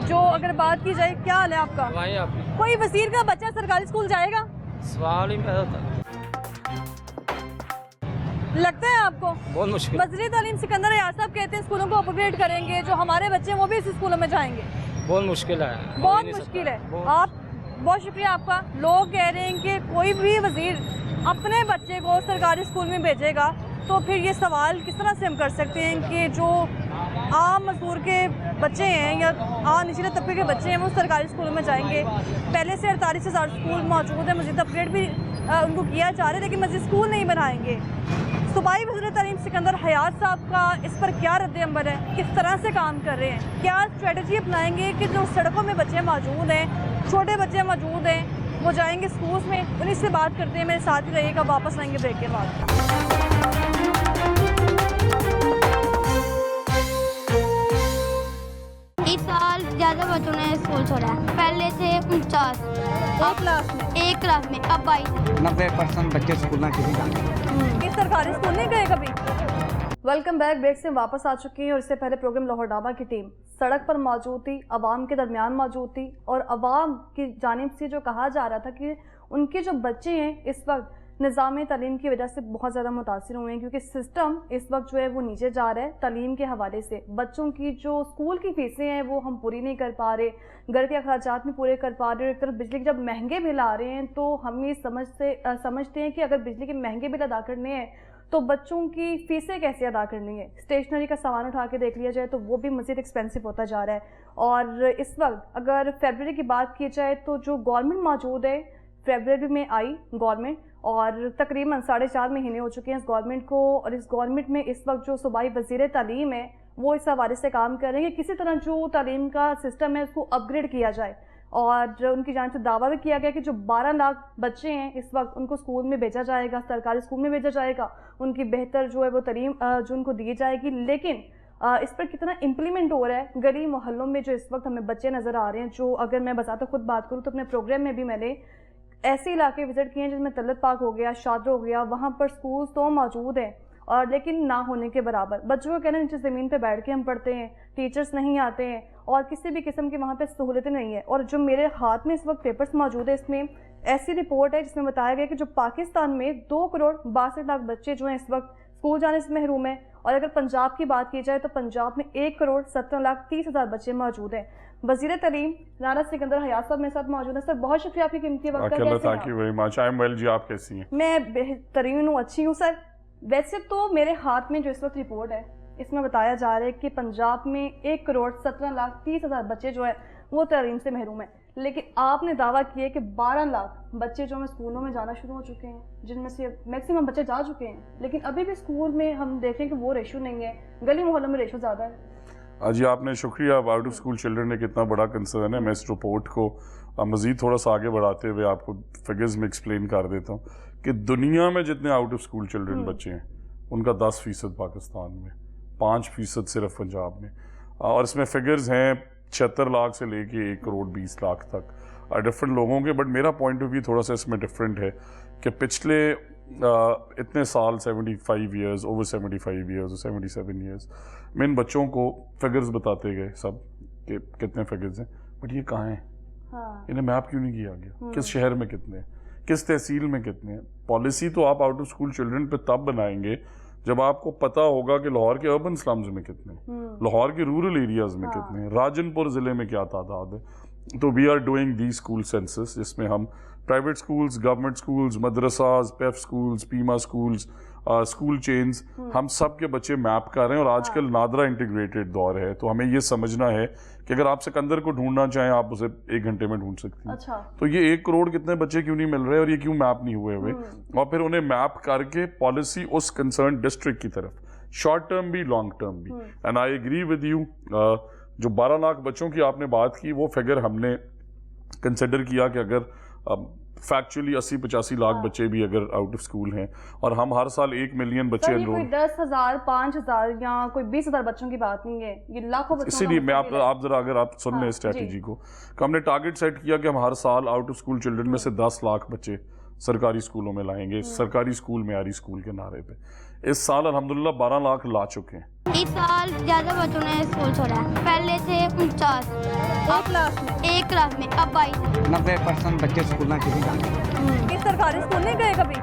जो अगर बात की जाए, क्या हाल है आपका? कोई वजीर का बच्चा सरकारी स्कूल जाएगा? सवाल ही पैदा होता है। लगता है आपको? बहुत मुश्किल। वज़ीर तालीम सिकंदर यार साहब कहते हैं स्कूलों को अपग्रेड करेंगे, जो हमारे बच्चे हैं वो भी इसी स्कूलों में जाएंगे। बहुत मुश्किल है, बहुत मुश्किल है। आप बहुत शुक्रिया आपका। लोग कह रहे हैं कि कोई भी वज़ीर अपने बच्चे को सरकारी स्कूल में भेजेगा तो फिर ये सवाल किस तरह से हम कर सकते हैं कि जो आम मजदूर के बच्चे हैं या आम निचले तबके के बच्चे हैं वो सरकारी स्कूलों में जाएंगे। पहले से 48,000 स्कूल मौजूद है, मज़ीद अपग्रेड भी उनको किया जा रहा है, लेकिन मज़ीद स्कूल नहीं बनाएंगे। सूबाई वज़ीर तालीम सिकंदर हयात साहब का इस पर क्या रद्द-ए-अमल है? किस तरह से काम कर रहे हैं? क्या स्ट्रेटजी अपनाएंगे कि जो सड़कों में बच्चे मौजूद हैं, छोटे बच्चे मौजूद हैं, वो जाएंगे स्कूल्स में? उन्हीं से बात करते हैं। मेरे साथ ही रहिएगा, वापस आएंगे ब्रेक के बाद। इस साल ज़्यादा बच्चों ने स्कूल छोड़ा है। पहले थे 49 एक क्लास में, अब 22। 90% बच्चे स्कूल में किसी जाते। इस सरकारी स्कूल नहीं गए कभी? Welcome back. ब्रेक से वापस आ चुकी हैं और इससे पहले प्रोग्राम लाहौर डाबा की टीम सड़क पर मौजूद थी, अवाम के दरमियान मौजूद थी और अवाम की जानिब से जो कहा जा रहा था कि उनके जो बच्चे हैं इस वक्त निज़ाम तालीम की वजह से बहुत ज़्यादा मुतासिर हुए हैं, क्योंकि सिस्टम इस वक्त जो है वो नीचे जा रहा है तालीम के हवाले से। बच्चों की जो स्कूल की फ़ीसें हैं वो हम पूरी नहीं कर पा रहे, घर के अखराजात नहीं पूरे कर पा रहे। एक तरफ बिजली के जब महंगे बिल आ रहे हैं तो हम ये समझते हैं कि अगर बिजली के महंगे बिल अदा करने हैं तो बच्चों की फ़ीसें कैसे अदा करनी है। स्टेशनरी का सामान उठा के देख लिया जाए तो वो भी मज़ीद एक्सपेंसिव होता जा रहा है। और इस वक्त अगर फरवरी की बात की जाए तो जो गवर्नमेंट मौजूद है, फरवरी में आई गवर्नमेंट और तकरीबन 4.5 महीने हो चुके हैं इस गवर्नमेंट को, और इस गवर्नमेंट में इस वक्त जो सूबाई वज़ीर तालीम है वो इस हवाले से काम कर रहे हैं कि किसी तरह जो तालीम का सिस्टम है उसको अपग्रेड किया जाए। और उनकी जानिब से दावा भी किया गया कि जो 12 लाख बच्चे हैं इस वक्त उनको स्कूल में भेजा जाएगा, सरकारी स्कूल में भेजा जाएगा, उनकी बेहतर जो है वो तालीम जो उनको दी जाएगी। लेकिन इस पर कितना इम्प्लीमेंट हो रहा है गली मोहल्लों में जो इस वक्त हमें बच्चे नज़र आ रहे हैं, जो अगर मैं बजाते खुद बात करूँ तो अपने प्रोग्राम में भी मैंने ऐसे इलाके विज़िट किए हैं जिसमें तलत पाक हो गया, शादर हो गया, वहाँ पर स्कूल तो मौजूद हैं और लेकिन ना होने के बराबर। बच्चों को कहना नीचे ज़मीन पे बैठ के हम पढ़ते हैं, टीचर्स नहीं आते हैं और किसी भी किस्म की वहाँ पे सहूलतें नहीं है। और जो मेरे हाथ में इस वक्त पेपर्स मौजूद है, इसमें ऐसी रिपोर्ट है जिसमें बताया गया कि जो पाकिस्तान में 2 करोड़ 62 लाख बच्चे जो हैं इस वक्त स्कूल जाने से महरूम है। और अगर पंजाब की बात की जाए तो पंजाब में 1 करोड़ 17 लाख 30 हज़ार बच्चे मौजूद हैं। वज़ीर तालीम राना सिकंदर हयात साहब मेरे साथ मौजूद है। सर बहुत शुक्रिया आपकी कीमती वक्त का। Thank you very much. I am well जी, आप कैसी हैं? मैं बेहतरीन हूँ, अच्छी हूँ सर। वैसे तो मेरे हाथ में जो इस वक्त रिपोर्ट है इसमें बताया जा रहा है कि पंजाब में 1 करोड़ 17 लाख 30 हज़ार बच्चे जो है वो तालीम से महरूम है। लेकिन आपने दावा किया कि 12 लाख बच्चे जो हैं स्कूलों में जाना शुरू हो चुके हैं, जिनमें से मैक्सिमम बच्चे जा चुके हैं, लेकिन अभी भी स्कूल में हम देखें कि वो रेशो नहीं है, गली मोहल्लों में रेशो ज़्यादा है। जी आपने शुक्रिया। आउट ऑफ स्कूल चिल्ड्रन ने कितना बड़ा कंसर्न है। मैं इस रिपोर्ट को मज़ीद थोड़ा सा आगे बढ़ाते हुए आपको फिगर्स में एक्सप्लेन कर देता हूँ कि दुनिया में जितने आउट ऑफ स्कूल चिल्ड्रन बच्चे हैं उनका 10% पाकिस्तान में, 5% सिर्फ पंजाब में। और इसमें फिगर्स हैं 76 लाख से लेके 1 करोड़ 20 लाख तक डिफरेंट लोगों के। बट मेरा पॉइंट ऑफ व्यू थोड़ा सा इसमें डिफरेंट है कि पिछले इतने साल 75 ईयर्स, ओवर 75 ईयर्स, 77 ईयर्स मैं इन बच्चों को फिगर्स बताते गए सब कि कितने फिगर्स हैं, बट ये कहाँ हैं? हाँ। इन्हें मैप क्यों नहीं किया गया? किस शहर में कितने, किस तहसील में कितने हैं? पॉलिसी तो आप आउट ऑफ स्कूल चिल्ड्रन पे तब बनाएंगे जब आपको पता होगा कि लाहौर के अर्बन स्लम्स में कितने, लाहौर के रूरल एरियाज में कितने हैं, राजनपुर ज़िले में क्या तादाद है। तो we are doing the school census जिसमें हम private schools, government schools, madrasas, PEF schools, PIMA schools, school chains, हम सब के बच्चे मैप कर रहे हैं। और आजकल नादरा इंटीग्रेटेड दौर है, तो हमें ये समझना है कि अगर आप सिकंदर को ढूंढना चाहें आप उसे 1 घंटे में ढूंढ सकती हैं। अच्छा। तो ये 1 करोड़ कितने बच्चे क्यों नहीं मिल रहे और ये क्यों मैप नहीं हुए हुए, और फिर उन्हें मैप करके पॉलिसी उस कंसर्न डिस्ट्रिक्ट की तरफ, शॉर्ट टर्म भी लॉन्ग टर्म भी। And I agree with you, जो 12 लाख बच्चों की आपने बात की वो फिगर हमने कंसिडर किया कि अगर फैक्चुअली 80-85 लाख बच्चे भी अगर आउट ऑफ स्कूल हैं और हम हर साल 1 मिलियन बच्चे कोई 10,000, 5,000 या कोई 20,000 बच्चों की बात नहीं है, ये लाखों बच्चों। इसीलिए मैं आप जरा अगर आप सुन लें स्ट्रेटेजी को, हमने टारगेट सेट किया कि हम हर साल आउट ऑफ स्कूल चिल्ड्रन में से 10 लाख बच्चे सरकारी स्कूलों में लाएंगे, सरकारी स्कूल, मेयारी स्कूल के नारे पे। इस साल अल्हम्दुलिल्लाह 12 लाख ला चुके हैं। इस साल ज्यादा बच्चों ने स्कूल छोड़ा है, पहले थे 49 एक क्लास में, अब 22। 90% बच्चे स्कूल में किसी जाते इस सरकारी स्कूल नहीं गए कभी?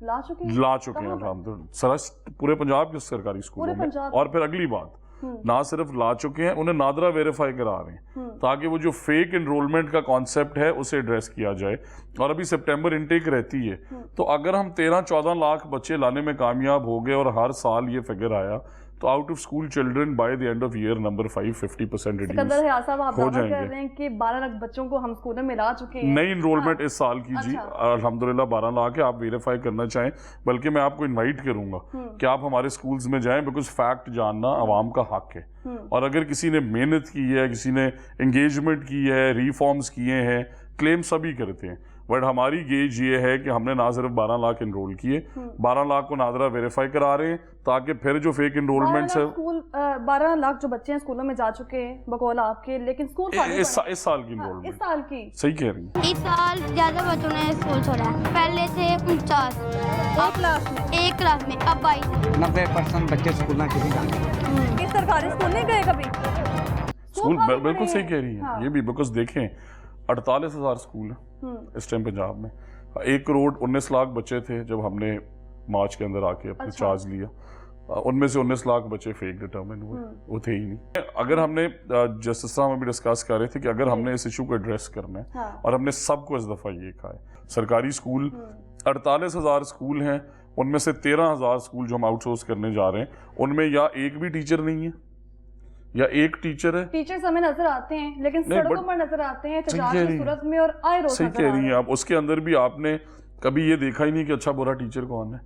ला चुके हैं हैं अल्हम्दुलिल्लाह सारा पूरे पंजाब के सरकारी स्कूलों में। और फिर अगली बात, ना सिर्फ ला चुके हैं, उन्हें नादरा वेरीफाई करा रहे हैं ताकि वो जो फेक एनरोलमेंट का कॉन्सेप्ट है उसे एड्रेस किया जाए। और अभी सितंबर इनटेक रहती है, तो अगर हम 13-14 लाख बच्चे लाने में कामयाब हो गए और हर साल ये फिगर आया, तो out of school children by the end of year number 5 50% Sikandar Hayat साहब, आप हो दावा कर जाएंगे। रहे हैं कि 12 लाख बच्चों को हम स्कूलों में ला चुके हैं। नई इनरोलमेंट इस साल की जी अल्हम्दुलिल्लाह 12 लाख है। आप वेरीफाई करना चाहें, बल्कि मैं आपको इनवाइट करूंगा कि आप हमारे स्कूल्स में जाएं, बिकॉज फैक्ट जानना अवाम का हक है। और अगर किसी ने मेहनत की है, किसी ने एंगेजमेंट की है, रिफॉर्म्स किए हैं, क्लेम सभी करते हैं, बट हमारी गेज ये है कि हमने ना सिर्फ 12 लाख इनरोल किए, 12 लाख को नादरा वेरीफाई करा रहे हैं ताकि फिर जो फेक इनरोलमेंट है 12 लाख जो बच्चे हैं स्कूलों में जा चुके हैं बकौल आपके, लेकिन स्कूल इस साल की इस इनरोलमेंट साल की सही कह रही है। इस साल ज्यादा बच्चों ने स्कूल छोड़ा है, पहले थे 49 एक क्लास में, अब 22। 90% बच्चे स्कूल में किसी जाते इस सरकारी स्कूल नहीं गए कभी? स्कूल बिल्कुल सही कह रही है ये भी, बिकॉज देखें 48,000 स्कूल है इस टाइम पंजाब में। 1 करोड़ 19 लाख बच्चे थे जब हमने मार्च के अंदर आके अपने चार्ज लिया, उनमें से 19 लाख बच्चे फेक डिटर्मिन हुए, वो थे ही नहीं। अगर हमने जस्टिस साहब अभी डिस्कस कर रहे थे कि अगर हमने इस इशू को एड्रेस करना है, और हमने सबको इस दफा ये कहा है, सरकारी स्कूल 48,000 स्कूल हैं, उनमें से 13,000 स्कूल जो हम आउटसोर्स करने जा रहे हैं, उनमें या एक भी टीचर नहीं है या एक टीचर है। टीचर्स हमें नजर आते हैं लेकिन सड़कों पर नजर आते हैं तजारत की सूरत में, और आए रोज सही कह रही हैं आप। उसके अंदर भी आपने कभी ये देखा ही नहीं कि अच्छा बुरा टीचर कौन है।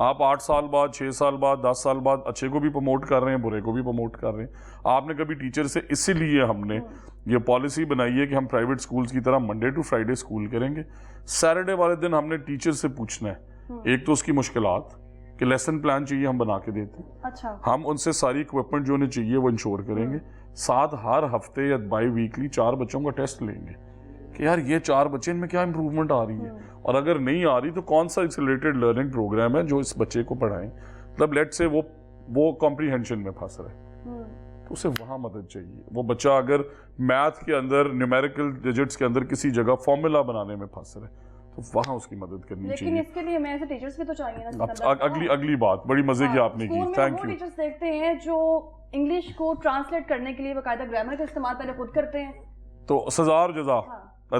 आप 8 साल बाद, 6 साल बाद, 10 साल बाद अच्छे को भी प्रमोट कर रहे हैं, बुरे को भी प्रमोट कर रहे हैं। आपने कभी टीचर से, इसीलिए हमने ये पॉलिसी बनाई है कि हम प्राइवेट स्कूल्स की तरह मंडे टू फ्राइडे स्कूल करेंगे। सैटरडे वाले दिन हमने टीचर से पूछना है, एक तो उसकी मुश्किलात कि लेसन प्लान चाहिए, हम बना के देते हैं। अच्छा, हम उनसे सारी इक्विपमेंट जो उन्हें चाहिए वो इंश्योर करेंगे। साथ हर हफ्ते या बाई वीकली 4 बच्चों का टेस्ट लेंगे कि यार ये 4 बच्चे इनमें क्या इंप्रूवमेंट आ रही है, और अगर नहीं आ रही तो कौन सा एक्सेलरेटेड लर्निंग प्रोग्राम है जो इस बच्चे को पढ़ाएं। मतलब लेट से वो कॉम्प्रीहेंशन में फंस रहा है, तो उसे वहाँ मदद चाहिए। वो बच्चा अगर मैथ के अंदर न्यूमेरिकल डिजिट्स के अंदर किसी जगह फॉर्मूला बनाने में फंस रहा है, तो वहाँ उसकी मदद करनी लेकिन चाहिए। इसके लिए मैं ऐसे टीचर्स भी तो चाहिए ना। अगली बात बड़ी मजे की आपने की, थैंक यू। टीचर्स देखते हैं जो इंग्लिश को ट्रांसलेट करने के लिए बाकायदा ग्रामर का इस्तेमाल पहले खुद करते हैं, तो सजा और जजा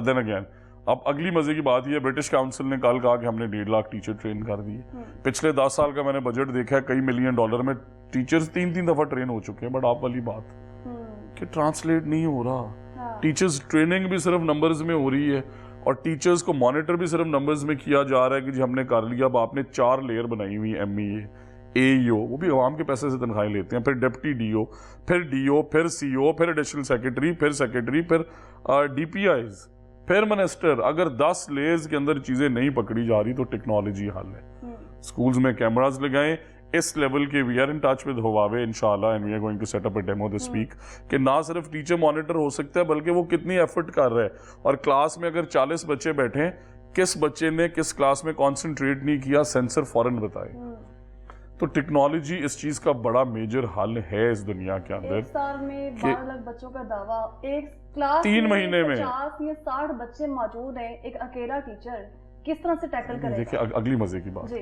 देन अगेन। अब अगली मजे की बात ये, ब्रिटिश काउंसिल ने कल कहा कि हमने 1.5 लाख टीचर ट्रेन कर दिए। पिछले 10 साल का मैंने बजट देखा है, कई $मिलियन में टीचर्स 3-3 दफा ट्रेन हो चुके हैं। बट आप वाली बात कि ट्रांसलेट नहीं हो रहा, टीचर्स ट्रेनिंग भी सिर्फ नंबर्स में हो रही है, और टीचर्स को मॉनिटर भी सिर्फ नंबर्स में किया जा रहा है कि जी हमने कर लिया। अब आपने 4 लेयर बनाई हुई, MEA, AEO, वो भी आवाम के पैसे से तनख्वाहें लेते हैं, फिर डिप्टी DO, फिर DO, फिर CO, फिर एडिशनल सेक्रेटरी, फिर DPIs, फिर मिनिस्टर। अगर 10 लेयर्स के अंदर चीजें नहीं पकड़ी जा रही तो टेक्नोलॉजी हल है। स्कूल्स में कैमरास लगाएं, इस लेवल के we are in touch with Huawei इंशाल्लाह, and we are going to set up a demo this week कि ना सिर्फ टीचर मॉनिटर हो सकता है बल्कि वो कितनी एफर्ट कर रहा है। और क्लास में अगर 40 बच्चे बैठे हैं, किस बच्चे ने किस क्लास में कॉन्सेंट्रेट नहीं किया, सेंसर फौरन बताए। तो टेक्नोलॉजी इस चीज का बड़ा मेजर हल है इस दुनिया के अंदर। एक साल में 12 लाख बच्चों का दावा, एक क्लास 3 महीने में 50 या 60 बच्चे मौजूद हैं, एक अकेला टीचर किस तरह से टैकल करेगा? देखिए अगली मजे की बात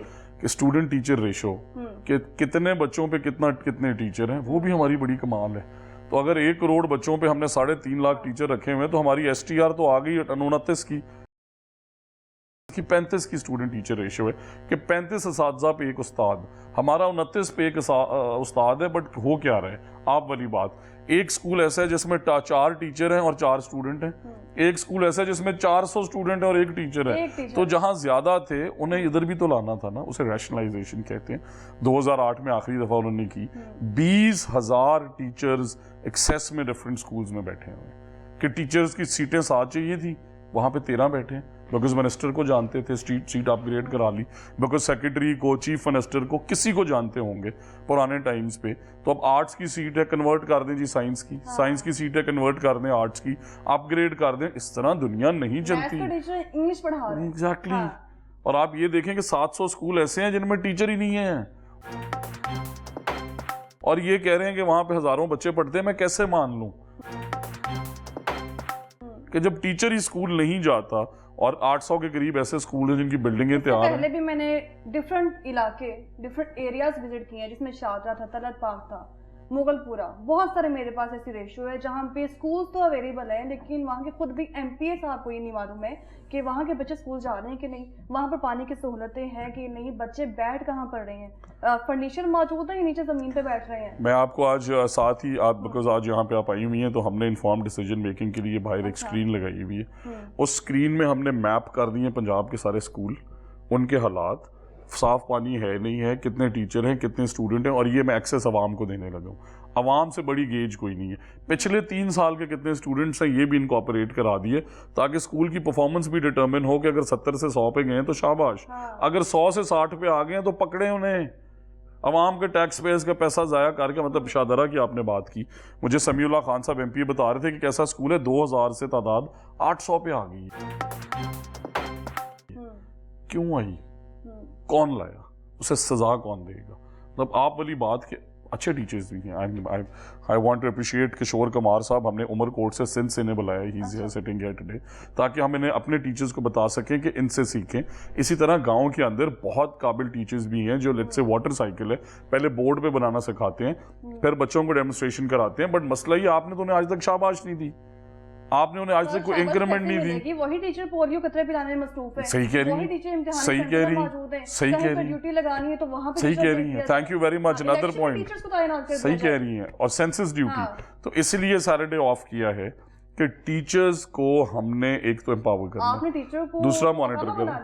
कि स्टूडेंट टीचर रेशो कि कितने बच्चों पे कितने टीचर हैं, वो भी हमारी बड़ी कमाल है। तो अगर 1 करोड़ बच्चों पे हमने 3.5 लाख टीचर रखे हुए हैं, तो हमारी STR तो आ गई 29 की 35 की स्टूडेंट टीचर रेशियो है कि 35 असातिज़ा पे एक उस्ताद। हमारा 29 पे एक उस्ताद है, बट हो क्या रहा है आप वाली बात। एक स्कूल ऐसा है जिसमें 4 टीचर हैं और 4 स्टूडेंट हैं, एक स्कूल ऐसा है जिसमें 400 स्टूडेंट है और 1 टीचर है। तो जहां ज्यादा थे उन्हें इधर भी तो लाना था ना, उसे रैशनलाइजेशन कहते हैं। 2008 में आखिरी दफा उन्होंने की। 20,000 टीचर्स एक्सेस में डिफरेंट स्कूल्स में बैठे हुए कि टीचर्स की सीटें 7 चाहिए थी, वहां पे 13 बैठे, बिकॉज मिनिस्टर को जानते थे, सीट अपग्रेड करा ली, बिकॉज सेक्रेटरी को, चीफ मिनिस्टर को, किसी को जानते होंगे पुराने टाइम्स पे। तो अब आर्ट्स की सीट है, कन्वर्ट कर दें जी साइंस की, साइंस की सीट है, कन्वर्ट कर दें आर्ट्स की, अपग्रेड कर दें। इस तरह दुनिया नहीं चलती। इंग्लिश पढ़ा रहे हैं। एग्जैक्टली। और आप ये देखें कि 700 स्कूल ऐसे हैं जिनमें टीचर ही नहीं है। और ये कह रहे हैं कि वहां पे हजारों बच्चे पढ़ते हैं, मैं कैसे मान लूं कि जब टीचर ही स्कूल नहीं जाता और 800 के करीब ऐसे स्कूल हैं जिनकी बिल्डिंगें तैयार हैं। पहले भी मैंने डिफरेंट इलाके, डिफरेंट एरियाज विजिट किए हैं, जिसमें शाहजहाँ था, तलत पार्क था, मुगलपुरा, बहुत सारे मेरे पास ऐसी रेशियो है जहाँ पे स्कूल तो अवेलेबल है, लेकिन वहाँ के खुद भी एमपीए साहब को ये नहीं मालूम है कि वहाँ के बच्चे स्कूल जा रहे हैं कि नहीं, वहाँ पर पानी की सहूलतें हैं कि नहीं, बच्चे बैठ कहाँ पढ़ रहे हैं, फर्नीचर मौजूद है या नीचे ज़मीन पे बैठ रहे हैं। मैं आपको आज साथ ही आप बिकॉज आज यहाँ पे आप आई हुई हैं तो हमने इन्फॉर्म डिसीजन मेकिंग के लिए बाहर एक स्क्रीन लगाई हुई है। उस स्क्रीन में हमने मैप कर दिए पंजाब के सारे स्कूल, उनके हालात, साफ पानी है नहीं है, कितने टीचर हैं, कितने स्टूडेंट हैं, और ये मैं एक्सेस आवाम को देने लगा हूँ। आवाम से बड़ी गेज कोई नहीं है। पिछले 3 साल के कितने स्टूडेंट्स हैं ये भी इनकॉपरेट करा दिए ताकि स्कूल की परफॉर्मेंस भी डिटर्मिन हो कि अगर 70 से 100 पे गए हैं तो शाबाश, अगर 100 से 60 पे आ गए हैं तो पकड़े उन्हें। अवाम के टैक्स पेयर्स का पैसा ज़ाया करके, मतलब शाहदरा की आपने बात की, मुझे समीउल्लाह खान साहब एमपी बता रहे थे कि कैसा स्कूल है 2000 से तादाद 800 पे आ गई है। क्यों आई, कौन लाया, उसे सजा कौन देगा? मतलब आप वाली बात के अच्छे टीचर्स भी हैं। I want to appreciate Kishore Kumar साहब, हमने उमरकोट से सिंध से इन्हें बुलाया, he is sitting here today, ताकि हम इन्हें अपने टीचर्स को बता सकें कि इनसे सीखें। इसी तरह गांव के अंदर बहुत काबिल टीचर्स भी हैं जो लेट्स से वाटर साइकिल है, पहले बोर्ड पे बनाना सिखाते हैं, फिर बच्चों को डेमोन्स्ट्रेशन कराते हैं। बट मसला ये, आपने तो उन्हें आज तक शाबाश नहीं दी, आपने उन्हें आज तक कोई इंक्रीमेंट नहीं दी। वही टीचर पोलियो कतरे पिलाने में मसरूफ है, सही कह रही वही है, टीचर इम्तिहान सही कह रही है, सही कह रही ड्यूटी लगानी है तो वहां पे सही कह रही है। Thank you very much, another point सही कह रही हैं। और सेंसस ड्यूटी, तो इसलिए सैटरडे ऑफ किया है कि टीचर्स को हमने एक तो एम्पावर करना, आपने टीचर को दूसरा मॉनिटर करना,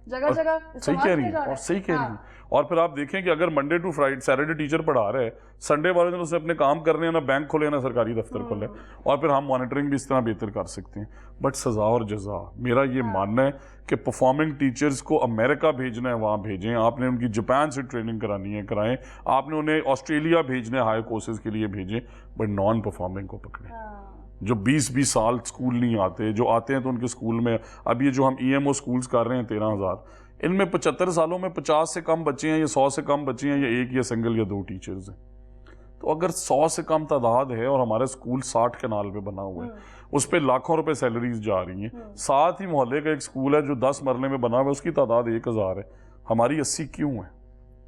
जगह जगह सही कह रही है और सही कह रही है। और फिर आप देखें कि अगर Monday to Friday Saturday teacher पढ़ा रहे, संडे वाले दिन उसने अपने काम करने हैं, ना बैंक खोले ना सरकारी दफ्तर खोले, और फिर हम मॉनिटरिंग भी इस तरह बेहतर कर सकते हैं। बट सजा और जजा, मेरा ये मानना है कि परफॉर्मिंग टीचर्स को अमेरिका भेजना है वहाँ भेजें, आपने उनकी जापान से ट्रेनिंग करानी है कराएं, आपने उन्हें ऑस्ट्रेलिया भेजना है हाई कोर्सेज के लिए भेजें, बट नॉन परफॉर्मिंग को पकड़ें। जो 20-20 साल स्कूल नहीं आते, जो आते हैं तो उनके स्कूल में, अब ये जो हम EMO स्कूल्स कर रहे हैं 13,000, इनमें 75 सालों में 50 से कम बच्चे हैं या 100 से कम बच्चे हैं या एक या सिंगल या 2 टीचर्स हैं। तो अगर 100 से कम तादाद है और हमारा स्कूल 60 कनाल पे बना हुआ है, उस पर लाखों रुपए सैलरीज जा रही हैं, साथ ही मोहल्ले का एक स्कूल है जो 10 मरले में बना हुआ है, उसकी तादाद 1000 है, हमारी 80 क्यों है?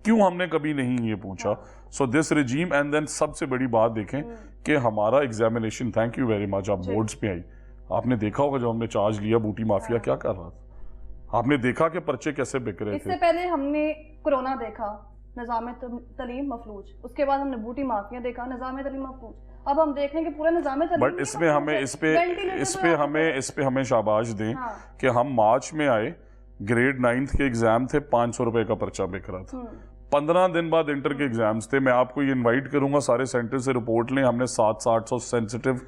क्यों हमने कभी नहीं ये पूछा? So this regime, and then सबसे बड़ी बात देखें कि हमारा examination, thank you very much, आप बोर्ड्स पे आई, आपने देखा होगा जब हमने चार्ज लिया बूटी माफिया क्या कर रहा था, आपने देखा कि पर्चे कैसे बिक रहे थे। इससे पहले हमने कोरोना देखा, निज़ाम तलीम मफलूज, उसके बाद हमने बूटी माफिया देखा, निज़ाम तलीम मफलूज, अब हम देख रहे हैं कि पूरा निज़ाम तलीम। बट इसमें हमें इस पे हमें शाबाश दें कि हम मार्च में आए, ग्रेड 9th के एग्जाम थे, 500 रुपए का पर्चा बिक रहा था। 15 दिन बाद इंटर के एग्जाम्स थे। मैं आपको ये इनवाइट करूंगा सारे सेंटर से रिपोर्ट लें, हमने 700-800 सेंसिटिव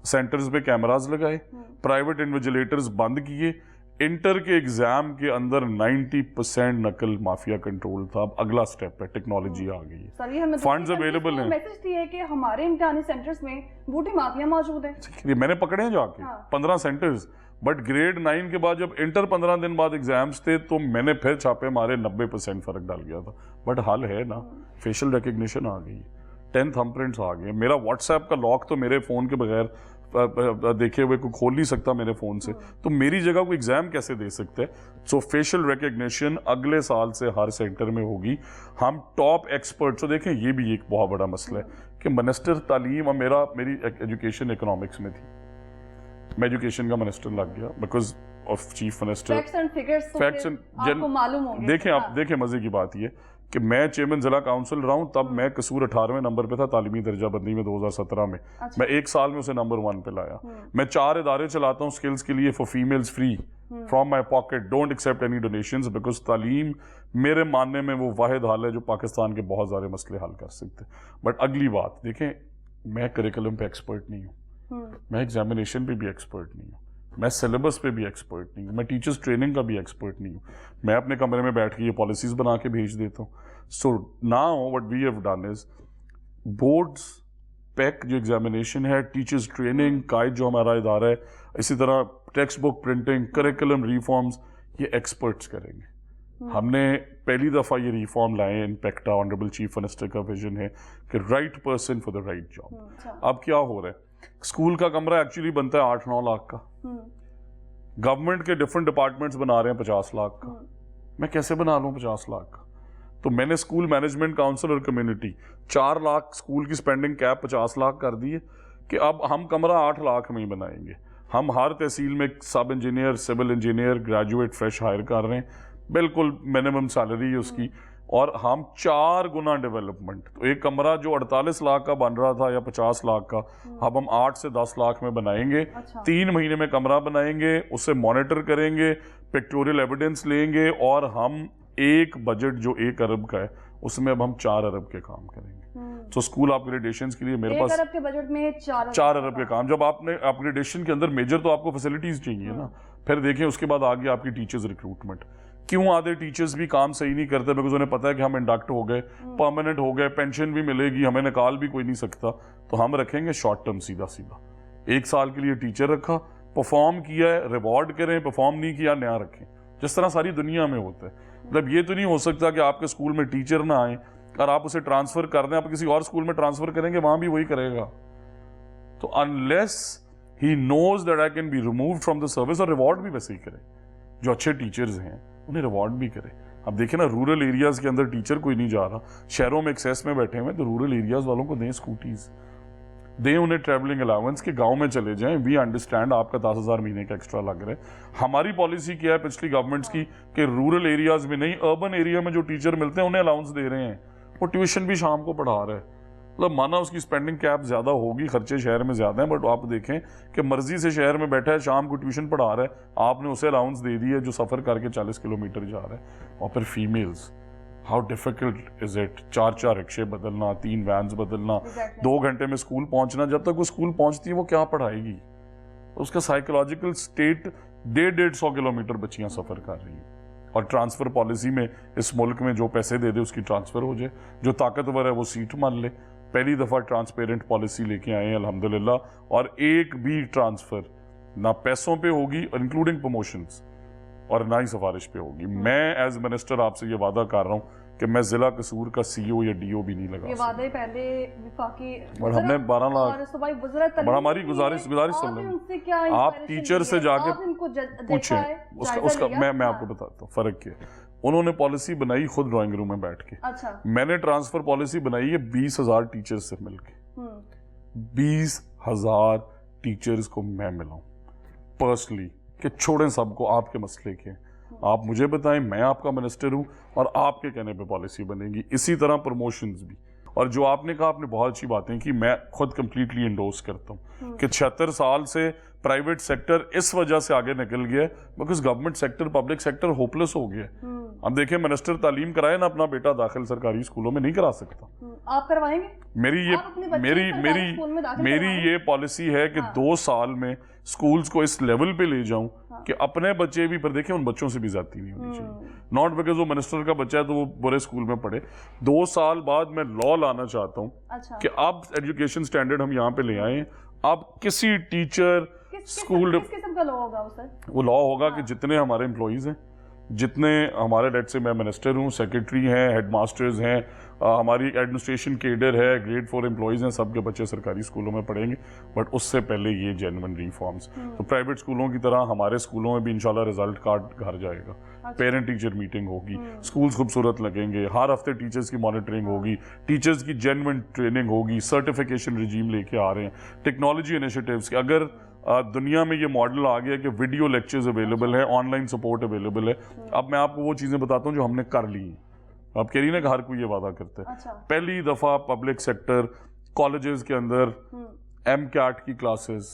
सेंटर्स पे कैमरास लगाए, प्राइवेट इन्विजिलेटर्स बंद किए। इंटर के एग्जाम के अंदर 90% नकल माफिया कंट्रोल था। अब अगला स्टेप है, टेक्नोलॉजी आ गई है, फंड्स अवेलेबल हैं। मैसेज दिया है कि हमारे इम्तिहानी सेंटर्स में बूटी माफिया मौजूद है। मैंने पकड़े हैं जाके 15 सेंटर्स, बट ग्रेड 9 के बाद जब इंटर 15 दिन बाद एग्जाम्स थे तो मैंने फिर छापे मारे, 90% फर्क डाल गया था। बट हाल है ना, फेशियल रिकग्निशन आ गई, 10 थंबप्रिंट्स आ गए, मेरा व्हाट्सएप का लॉक तो मेरे फ़ोन के बगैर देखे हुए को खोल नहीं सकता मेरे फ़ोन से, तो मेरी जगह को एग्ज़ाम कैसे दे सकते हैं? सो फेशियल रिकग्निशन अगले साल से हर सेंटर में होगी। हम टॉप एक्सपर्ट्स, तो देखें ये भी एक बहुत बड़ा मसला है कि मिनिस्टर तालीम, मेरी एजुकेशन इकोनॉमिक्स में थी, मैं एजुकेशन का मिनिस्टर लग गया because of chief minister. Facts and मालूम होंगे। देखें आप, देखें मजे की बात ये कि मैं चेयरमैन जिला काउंसिल रहा हूं, तब मैं कसूर 18वें नंबर पे था तालीमी दर्जाबंदी में 2017 में। मैं 1 साल में उसे नंबर 1 पे लाया। मैं 4 इदारे चलाता हूं स्किल्स के लिए, for females free from my pocket, don't accept any donations, because तालीम मेरे मानने में वो वाहिद हाल है जो पाकिस्तान के बहुत सारे मसले हल कर सकते। बट अगली बात देखें, मैं करिकुलम पे एक्सपर्ट नहीं हूँ, मैं एग्जामिनेशन पे भी एक्सपर्ट नहीं हूँ, मैं सिलेबस पे भी एक्सपर्ट नहीं हूँ, मैं टीचर्स ट्रेनिंग का भी एक्सपर्ट नहीं हूँ। मैं अपने कमरे में बैठ के ये पॉलिसीज बना के भेज देता हूँ। So now what we have done is boards, pack जो एग्जामिनेशन है, टीचर्स ट्रेनिंग, कायद जो हमारा इदारा है, इसी तरह text book printing, curriculum reforms, ये एक्सपर्ट्स करेंगे। हमने पहली दफ़ा ये रिफॉर्म लाए, इम्पैक्टा ऑनरेबल चीफ मिनिस्टर का विजन है कि right person for the right job. अब क्या हो रहा है, स्कूल का कमरा एक्चुअली बनता है 8-9 लाख का, गवर्नमेंट के डिफरेंट डिपार्टमेंट्स बना रहे हैं 50 लाख का, मैं कैसे बना लूँ 50 लाख का? तो मैंने स्कूल मैनेजमेंट काउंसिल और कम्युनिटी 4 लाख स्कूल की स्पेंडिंग कैप 50 लाख कर दी है कि अब हम कमरा 8 लाख में ही बनाएंगे। हम हर तहसील में sub engineer, civil engineer, graduate fresh hire कर रहे हैं, बिल्कुल मिनिमम सैलरी है उसकी, और हम 4 गुना डेवलपमेंट। तो एक कमरा जो 48 लाख का बन रहा था या 50 लाख का, अब हम 8 से 10 लाख में बनाएंगे। 3 महीने में कमरा बनाएंगे, उसे मॉनिटर करेंगे, पिक्टोरियल एविडेंस लेंगे, और हम एक बजट जो 1 अरब का है उसमें अब हम 4 अरब के काम करेंगे। तो स्कूल अपग्रेडेशन के लिए मेरे पास 1 अरब के बजट में 4 अरब के काम। जब आपने अपग्रेडेशन के अंदर मेजर तो आपको फैसिलिटीज चाहिए ना, फिर देखें उसके बाद आगे आपकी टीचर्स रिक्रूटमेंट। क्यों आधे टीचर्स भी काम सही नहीं करते? बिकॉज उन्हें पता है कि हम इंडक्ट हो गए, परमानेंट हो गए, पेंशन भी मिलेगी, हमें निकाल भी कोई नहीं सकता, तो हम रखेंगे शॉर्ट टर्म, सीधा सीधा 1 साल के लिए टीचर रखा, परफॉर्म किया है रिवॉर्ड करें, परफॉर्म नहीं किया नया रखें, जिस तरह सारी दुनिया में होता है। मतलब ये तो नहीं हो सकता कि आपके स्कूल में टीचर ना आए और आप उसे ट्रांसफर कर दें, आप किसी और स्कूल में ट्रांसफर करेंगे वहां भी वही करेगा। तो unless he knows that I can be removed from the service, और रिवॉर्ड भी वैसे ही करे, जो अच्छे टीचर्स हैं उन्हें रिवॉर्ड भी करे। अब देखें ना, रूरल एरियाज के अंदर टीचर कोई नहीं जा रहा, शहरों में एक्सेस में बैठे हुए, तो रूरल एरियाज वालों को दें स्कूटीज, दें उन्हें ट्रैवलिंग अलाउंस के गांव में चले जाएं। वी अंडरस्टैंड आपका 10,000 महीने का एक्स्ट्रा लग रहा है। हमारी पॉलिसी क्या है पिछली गवर्नमेंट्स की कि रूरल एरियाज में नहीं, अर्बन एरिया में जो टीचर मिलते हैं उन्हें अलाउंस दे रहे हैं, वो ट्यूशन भी शाम को पढ़ा रहा है। मतलब माना उसकी स्पेंडिंग कैप ज्यादा होगी, खर्चे शहर में ज्यादा हैं, बट आप देखें कि मर्जी से शहर में बैठा है, शाम को ट्यूशन पढ़ा रहा है, आपने उसे अलाउंस दे दी है जो सफर करके 40 किलोमीटर जा रहा है। और फिर females, how difficult is it, 4 रिक्शे बदलना, 3 वैन्स बदलना, 2 घंटे में स्कूल पहुंचना। जब तक वो स्कूल पहुंचती है वो क्या पढ़ाएगी? उसका साइकोलॉजिकल स्टेट 150-150 किलोमीटर बच्चियां सफर कर रही हैं। और ट्रांसफर पॉलिसी में इस मुल्क में जो पैसे दे दे उसकी ट्रांसफर हो जाए, जो ताकतवर है वो सीट मान ले। पहली दफा ट्रांसपेरेंट पॉलिसी लेके आए हैं अल्हम्दुलिल्लाह, और एक भी ट्रांसफर ना पैसों पे होगी इंक्लूडिंग प्रमोशंस, और ना ही सिफारिश पे होगी। मैं एज मिनिस्टर आपसे ये वादा कर रहा हूँ कि मैं जिला कसूर का सीओ या डीओ भी नहीं लगा। ये वादे पहले विफाकी और हमने 12 लाख, बड़ा हमारी गुजारिश सुन लें, आप टीचर से जाके पूछें उसका मैं आपको बताता हूँ फर्क क्या है। उन्होंने पॉलिसी बनाई खुद ड्राइंग रूम में बैठ के, अच्छा। मैंने ट्रांसफर पॉलिसी बनाई है 20,000 टीचर्स से मिलके, 20,000 टीचर्स को मैं मिलाऊं पर्सनली कि छोड़ें सबको, आपके मसले के, आप मुझे बताएं, मैं आपका मिनिस्टर हूं और आपके कहने पे पॉलिसी बनेगी। इसी तरह प्रमोशंस भी। और जो आपने कहा, आपने बहुत अच्छी बातें की, मैं खुद कंप्लीटली इंडोर्स करता हूं कि 76 साल से प्राइवेट सेक्टर इस वजह से आगे निकल गया because government sector, public sector hopeless हो गया। अब देखिए, मिनिस्टर तालीम कराए ना, अपना बेटा दाखिल सरकारी स्कूलों में नहीं करा सकता। आप करवाएंगे? मेरी ये पॉलिसी है कि 2 साल में स्कूल्स को इस लेवल पे ले जाऊं कि अपने बच्चे भी, पर देखें उन बच्चों से भी ज्यादती नहीं होनी चाहिए। नॉट बिकॉज वो मिनिस्टर का बच्चा है तो वो बुरे स्कूल में पढ़े। 2 साल बाद मैं लॉ लाना चाहता हूँ, अच्छा। कि अब एजुकेशन स्टैंडर्ड हम यहाँ पे ले आए। अब किसी टीचर स्कूल किस किस्म का लॉ होगा वो लॉ होगा कि जितने हमारे एम्प्लॉइज हैं, जितने हमारे लेट से मैं मिनिस्टर हूँ, सेक्रेटरी हैं, हेडमास्टर्स हैं, हमारी एडमिनिस्ट्रेशन केडर है, ग्रेड 4 एम्प्लॉइज हैं, सबके बच्चे सरकारी स्कूलों में पढ़ेंगे। बट उससे पहले ये जेन्युइन रिफॉर्म्स, तो प्राइवेट स्कूलों की तरह हमारे स्कूलों में भी इंशाल्लाह रिजल्ट कार्ड घर जाएगा, पेरेंट टीचर मीटिंग होगी, स्कूल्स खूबसूरत लगेंगे, हर हफ्ते टीचर्स की मॉनिटरिंग होगी, टीचर्स की जेन्युइन ट्रेनिंग होगी, सर्टिफिकेशन रिजीम लेके आ रहे हैं, टेक्नोलॉजी इनिशिएटिव्स। अगर दुनिया में ये मॉडल आ गया कि वीडियो लेक्चर्स अवेलेबल है, ऑनलाइन सपोर्ट अवेलेबल है। अब मैं आपको वो चीजें बताता हूँ जो हमने कर ली। आप कह रही ना कि हर कोई ये वादा करता है। अच्छा। पहली दफा पब्लिक सेक्टर कॉलेजेस के अंदर MCAT की क्लासेस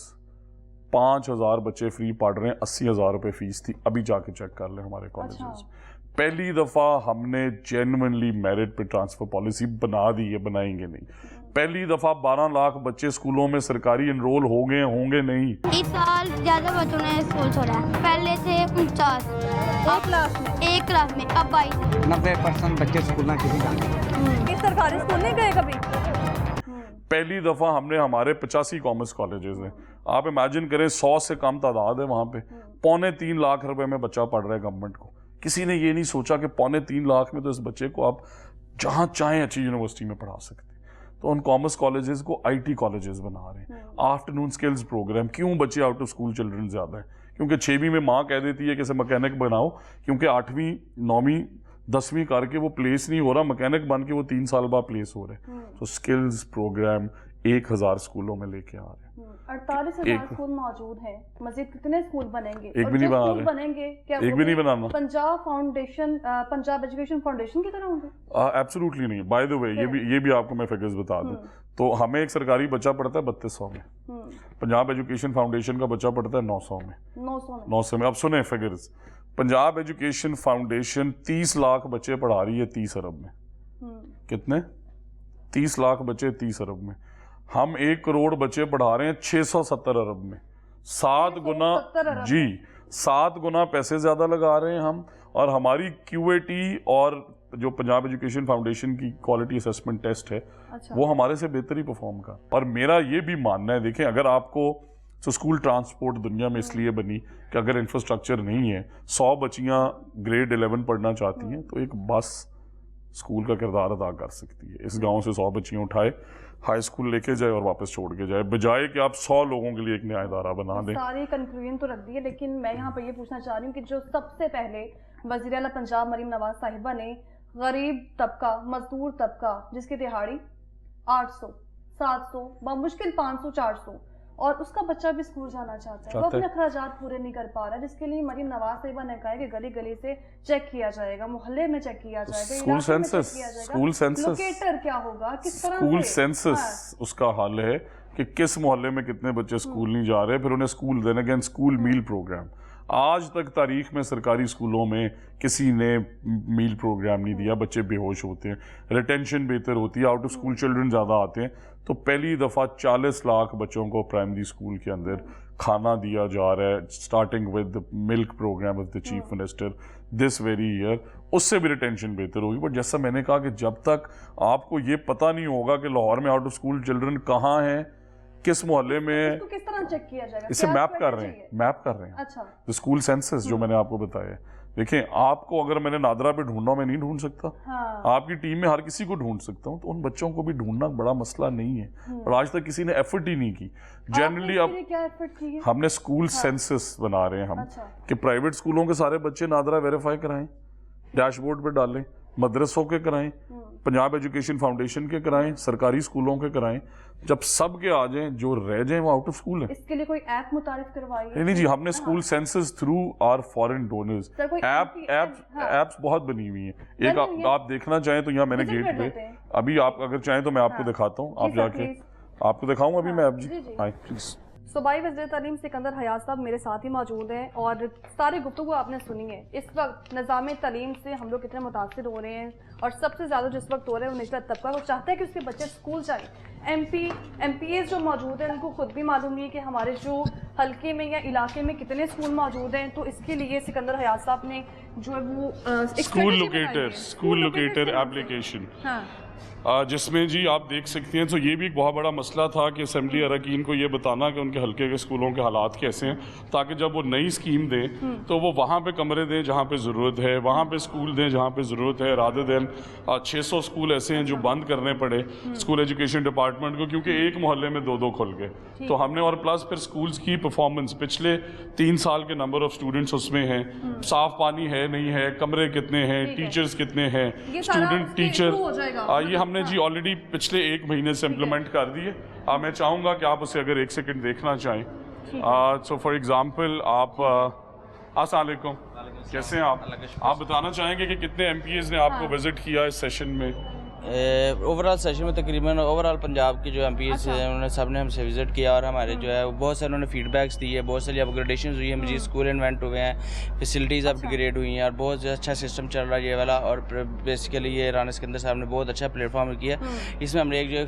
5,000 बच्चे फ्री पढ़ रहे हैं, 80,000 रुपए फीस थी। अभी जाके चेक कर ले हमारे कॉलेजेस। अच्छा। पहली दफा हमने जेन्युइनली मेरिट पे ट्रांसफर पॉलिसी बना दी है, बनाएंगे नहीं। पहली दफा 12 लाख बच्चे स्कूलों में सरकारी एनरोल हो गए, होंगे नहीं। इस साल ज्यादा बच्चों ने स्कूल छोड़ा है, पहले थे 49 एक क्लास में, अब 22। 90% बच्चे स्कूल में किसी इस सरकारी स्कूल नहीं गए कभी। पहली दफा हमने हमारे 85 कॉमर्स कॉलेजेस हैं, आप इमेजिन करें 100 से कम तादाद है वहां पे, 2.25 लाख रुपए में बच्चा पढ़ रहा है गवर्नमेंट को। किसी ने ये नहीं सोचा कि 2.25 लाख में तो इस बच्चे को आप जहाँ चाहें अच्छी यूनिवर्सिटी में पढ़ा सकते हैं। तो उन कॉमर्स कॉलेजेस को IT कॉलेजेस बना रहे हैं। आफ्टरनून स्किल्स प्रोग्राम, क्यों बच्चे आउट ऑफ स्कूल चिल्ड्रन ज़्यादा है? क्योंकि 6वीं में माँ कह देती है कि इसे मैकेनिक बनाओ, क्योंकि 8वीं 9वीं 10वीं करके वो प्लेस नहीं हो रहा, मैकेनिक बन के वो 3 साल बाद प्लेस हो रहे हैं। तो स्किल्स प्रोग्राम 1000 स्कूलों में लेके आ रहे हैं। 48,000 स्कूल मौजूद हैं, मजीद कितने स्कूल बनेंगे? एक भी नहीं बना रहे, बनेंगे क्या? एक भी नहीं बनाना। पंजाब एजुकेशन फाउंडेशन की तरह होंगे? एब्सोल्युटली नहीं। बाय द वे ये भी आपको मैं फिगर्स बता दूं, तो हमें एक सरकारी बच्चा पढ़ता है 3200 में, पंजाब एजुकेशन फाउंडेशन का बच्चा पढ़ता है 900 में। 900 में। अब सुने figures, Punjab education foundation 30 lakh बच्चे पढ़ा रही है 30 अरब में। कितने? 30 लाख बच्चे 30 अरब में। हम 1 करोड़ बच्चे पढ़ा रहे हैं 670 अरब में। 7 गुना जी, 7 गुना पैसे ज्यादा लगा रहे हैं हम। और हमारी QAT और जो पंजाब एजुकेशन फाउंडेशन की क्वालिटी असेसमेंट टेस्ट है, वो हमारे से बेहतर ही परफॉर्म कर। और मेरा ये भी मानना है, देखें, अगर आपको तो स्कूल ट्रांसपोर्ट दुनिया में इसलिए बनी कि अगर इंफ्रास्ट्रक्चर नहीं है, 100 बच्चियां ग्रेड 11 पढ़ना चाहती हैं तो एक बस स्कूल का किरदार अदा कर सकती है। इस गांव से 100 बच्चियां उठाए, हाई स्कूल लेके जाए और वापस छोड़ के जाए, बजाय कि आप 100 लोगों के लिए एक नया इदारा बना दें। सारी कंक्लूजन तो रख दी है, लेकिन मैं यहाँ पर ये पूछना चाह रही हूँ कि जो सबसे पहले वज़ीर आला पंजाब मरीम नवाज साहिबा ने गरीब तबका, मजदूर तबका, जिसकी दिहाड़ी 800, 700, बमुश्किल 500, 400 और उसका बच्चा भी स्कूल जाना चाहता है, वो अपने अखराजात पूरे नहीं कर पा रहा है, जिसके लिए मरीम नवाज साहिबा ने कहा है कि गली गली से चेक किया जाएगा, मोहल्ले में चेक किया जाएगा, school census, school census, locator क्या होगा, किस तरह स्कूल सेंसस उसका हल है कि किस मोहल्ले में कितने बच्चे स्कूल नहीं जा रहे, फिर उन्हें स्कूल देने अगेन स्कूल मील प्रोग्राम। आज तक तारीख में सरकारी स्कूलों में किसी ने मील प्रोग्राम नहीं दिया, बच्चे बेहोश होते हैं, रिटेंशन बेहतर होती है, आउट ऑफ स्कूल चिल्ड्रन ज़्यादा आते हैं। तो पहली दफ़ा 40 लाख बच्चों को प्राइमरी स्कूल के अंदर खाना दिया जा रहा है, starting with milk programme of the chief minister this very year. उससे भी रिटेंशन बेहतर होगी। बट जैसा मैंने कहा कि जब तक आपको ये पता नहीं होगा कि लाहौर में आउट ऑफ स्कूल चिल्ड्रन कहाँ हैं, किस मोहल्ले में, किस तरह चेक किया जाएगा? इसे मैप कर रहे हैं, अच्छा स्कूल सेंसस जो मैंने आपको बताया। देखें, आपको अगर मैंने नादरा पे ढूंढना, मैं नहीं ढूंढ सकता। आपकी टीम में हर किसी को ढूंढ सकता हूँ, तो उन बच्चों को भी ढूंढना बड़ा मसला नहीं है। और आज तक किसी ने एफर्ट ही नहीं की। जनरली अब क्या एफर्ट की है? हमने स्कूल सेंसस बना रहे हैं हम, कि प्राइवेट स्कूलों के सारे बच्चे नादरा वेरीफाई कराएं, डैशबोर्ड पे डालें, मदरसों के कराएं, पंजाब एजुकेशन फाउंडेशन के कराएं, सरकारी स्कूलों के कराएं। जब सब के आ जाएं, जो रह जाएं वो आउट ऑफ स्कूल है। इसके लिए कोई ऐप मुतारिफ करवाई है? नहीं जी, हमने school census through our foreign donors apps बहुत बनी हुई हैं। एक आप देखना चाहें तो यहाँ मैंने गेट पे, अभी आप अगर चाहें तो मैं आपको दिखाता हूँ, आप जाके आपको दिखाऊँ अभी मैं। आप जी आए प्लीज। सूबाई वज़ीर तालीम सिकंदर हयात साहब मेरे साथ ही मौजूद हैं और सारी गुफ्तगू आपने सुनी है। इस वक्त निज़ाम तालीम से हम लोग कितने मुतासिर हो रहे हैं और सबसे ज़्यादा जिस वक्त हो रहे हैं वो निचला तबका, वो चाहता है कि उसके बच्चे स्कूल जाएँ। MPs जो मौजूद हैं उनको खुद भी मालूम नहीं है कि हमारे जो हल्के में या इलाके में कितने स्कूल मौजूद हैं। तो इसके लिए सिकंदर हयात साहब ने जो है वो स्कूल लोकेटर एप्लीकेशन, जिसमें जी आप देख सकते हैं। तो ये भी एक बहुत बड़ा मसला था कि असेंबली अरकान को ये बताना कि उनके हल्के के स्कूलों के हालात कैसे हैं, ताकि जब वो नई स्कीम दें तो वो वहाँ पे कमरे दें जहाँ पे ज़रूरत है, वहाँ पे स्कूल दें जहाँ पे ज़रूरत है, रादर देन 600 स्कूल ऐसे हैं जो बंद करने पड़े स्कूल एजुकेशन डिपार्टमेंट को, क्योंकि एक मोहल्ले में 2-2 खुल गए। तो हमने, और प्लस फिर स्कूल्स की परफॉर्मेंस, पिछले 3 साल के नंबर ऑफ स्टूडेंट्स उसमें हैं, साफ़ पानी है नहीं है, कमरे कितने हैं, टीचर्स कितने हैं, स्टूडेंट टीचर, ये हमने जी ऑलरेडी पिछले 1 महीने से इम्प्लीमेंट कर दी है। मैं चाहूँगा कि आप उसे अगर 1 सेकंड देखना चाहें। सो फॉर एग्जांपल आप अस्सलाम वालेकुम, कैसे हैं आप बताना चाहेंगे कि कितने MPs ने आपको विजिट किया इस सेशन में? ओवरऑल सेशन में तकरीबन ओवरऑल पंजाब के जो MPs हैं उन्होंने सब ने हमसे विज़िट किया और हमारे जो है बहुत सारे उन्होंने फीडबैक्स दिए, बहुत सारी अपग्रेडेशन हुई है, मजीद स्कूल इन्वेंट हुए हैं, फैसिलिटीज़ अपग्रेड हुई हैं और बहुत अच्छा सिस्टम चल रहा है ये वाला। और बेसिकली ये राना सिकंदर साहब ने बहुत अच्छा प्लेटफॉर्म किया। इसमें हमने एक जो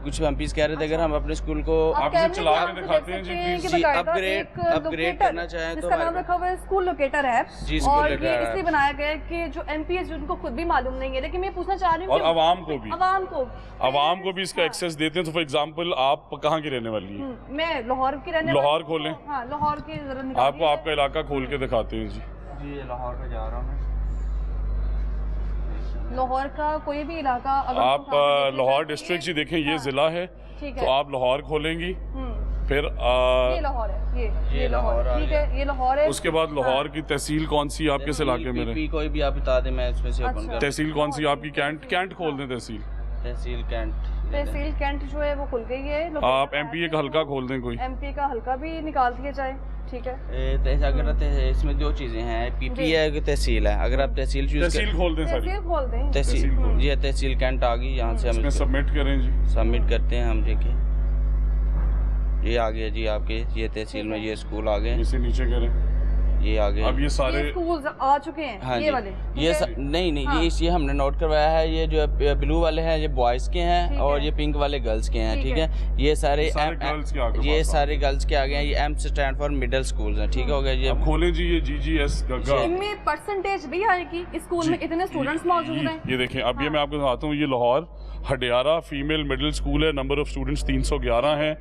कुछ MPs कह रहे थे अगर हम अपने स्कूल को चला के दिखाते हैं जी, अपग्रेड करना चाहें तो स्कूल लोकेटर है और ये इसलिए बनाया गया है कि जो MPs जिनको खुद भी मालूम नहीं है, लेकिन मैं पूछना चाह रही हूँ आवाम को भी इसका एक्सेस देते हैं। तो फॉर एग्जांपल आप कहाँ की रहने वाली हैं? मैं लाहौर की रहने, लाहौर खोलें, हाँ, लाहौर की आपको आपका इलाका खोल के दिखाते हैं जी। जी लाहौर में जा रहा हूँ लाहौर का कोई भी इलाका अगर आप लाहौर डिस्ट्रिक्ट ही देखें, ये ज़िला है, ठीक है। तो आप लाहौर खोलेंगी, फिर ये लाहौर है, ये लाहौर है, ठीक है, ये लाहौर है। उसके बाद लाहौर की तहसील कौन सी आपके इस इलाके में रहे? कोई भी आप बता दें, मैं इसमें से ओपन कर। तहसील कौन सी आपकी? कैंट खोल दें तहसील। तहसील कैंट जो है वो खुल गई है। आप एमपीए का हल्का खोल दें, कोई एमपी का हल्का भी निकाल दिया जाए, ठीक है। अगर इसमें दो चीज़ें हैं, पीपी है कि तहसील है। अगर आप तहसील खोल दें, तहसील खोल दें, तहसील ये तहसील कैंट आ गई, यहाँ से हम सबमिट करें जी। सबमिट करते हैं हम, देखिए ये आ गया जी आपके, ये तहसील में ये स्कूल आ गए, इसे नीचे करें, ये आ गए। अब ये सारे स्कूल्स आ चुके हैं, हाँ ये वाले ये नहीं हाँ। ये हमने नोट करवाया है। ये जो है ब्लू वाले हैं ये बॉयज़ के हैं और ये पिंक वाले गर्ल्स के हैं, ठीक है। ये सारे ये सारे गर्ल्स के आ गए हैं। ये M stand for middle schools हैं, ठीक हो गया। ये खोलें जी, ये जीजीएस गग्गा, इनमें परसेंटेज भी आएगी, इस स्कूल में इतने स्टूडेंट्स मौजूद हैं। ये देखें, अब ये मैं आपको बताता हूँ, ये Lahore Hudiara female middle school है। नंबर ऑफ स्टूडेंट्स 311 हैं,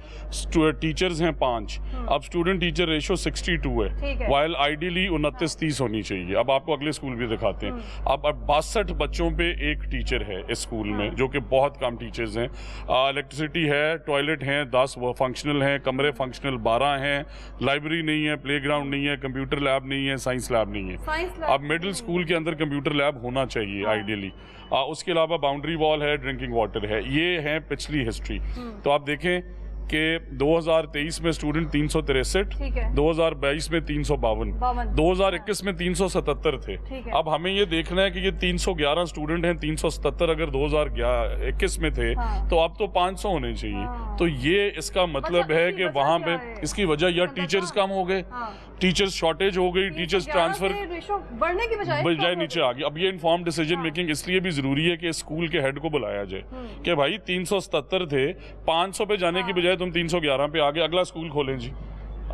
टीचर्स हैं 5। अब स्टूडेंट टीचर रेशो 62 है, वाइल आइडियली 29-30 होनी चाहिए। अब आपको अगले स्कूल भी दिखाते हैं। अब 62 बच्चों पे एक टीचर है इस स्कूल में, जो कि बहुत कम टीचर्स हैं। इलेक्ट्रिसिटी है, टॉयलेट हैं 10 वो फंक्शनल हैं, कमरे फंक्शनल 12 हैं, लाइब्रेरी नहीं है, प्लेग्राउंड नहीं है, कंप्यूटर लैब नहीं है, साइंस लैब नहीं है। अब मिडिल स्कूल के अंदर कंप्यूटर लैब होना चाहिए आइडियली। उसके अलावा बाउंड्री वॉल है, ड्रिंकिंग वाटर है। ये है पिछली हिस्ट्री। तो आप देखें कि 2023 में स्टूडेंट 363, 2022 में 352, 2021 में 377 थे। अब हमें ये देखना है कि ये 311 स्टूडेंट हैं, 377 अगर 2021 में थे तो अब तो 500 होने चाहिए। तो ये इसका मतलब है कि वहाँ पे इसकी वजह या टीचर्स कम हो गए, टीचर्स शॉर्टेज हो गई, टीचर्स ट्रांसफर बढ़ने की बजाय नीचे आ गई। अब ये इन्फॉर्म डिसीजन मेकिंग इसलिए भी जरूरी है कि स्कूल के हेड को बुलाया जाए कि भाई 377 थे, 500 पे जाने की बजाय तुम 311 पे आ गए, अगला स्कूल खोलें जी।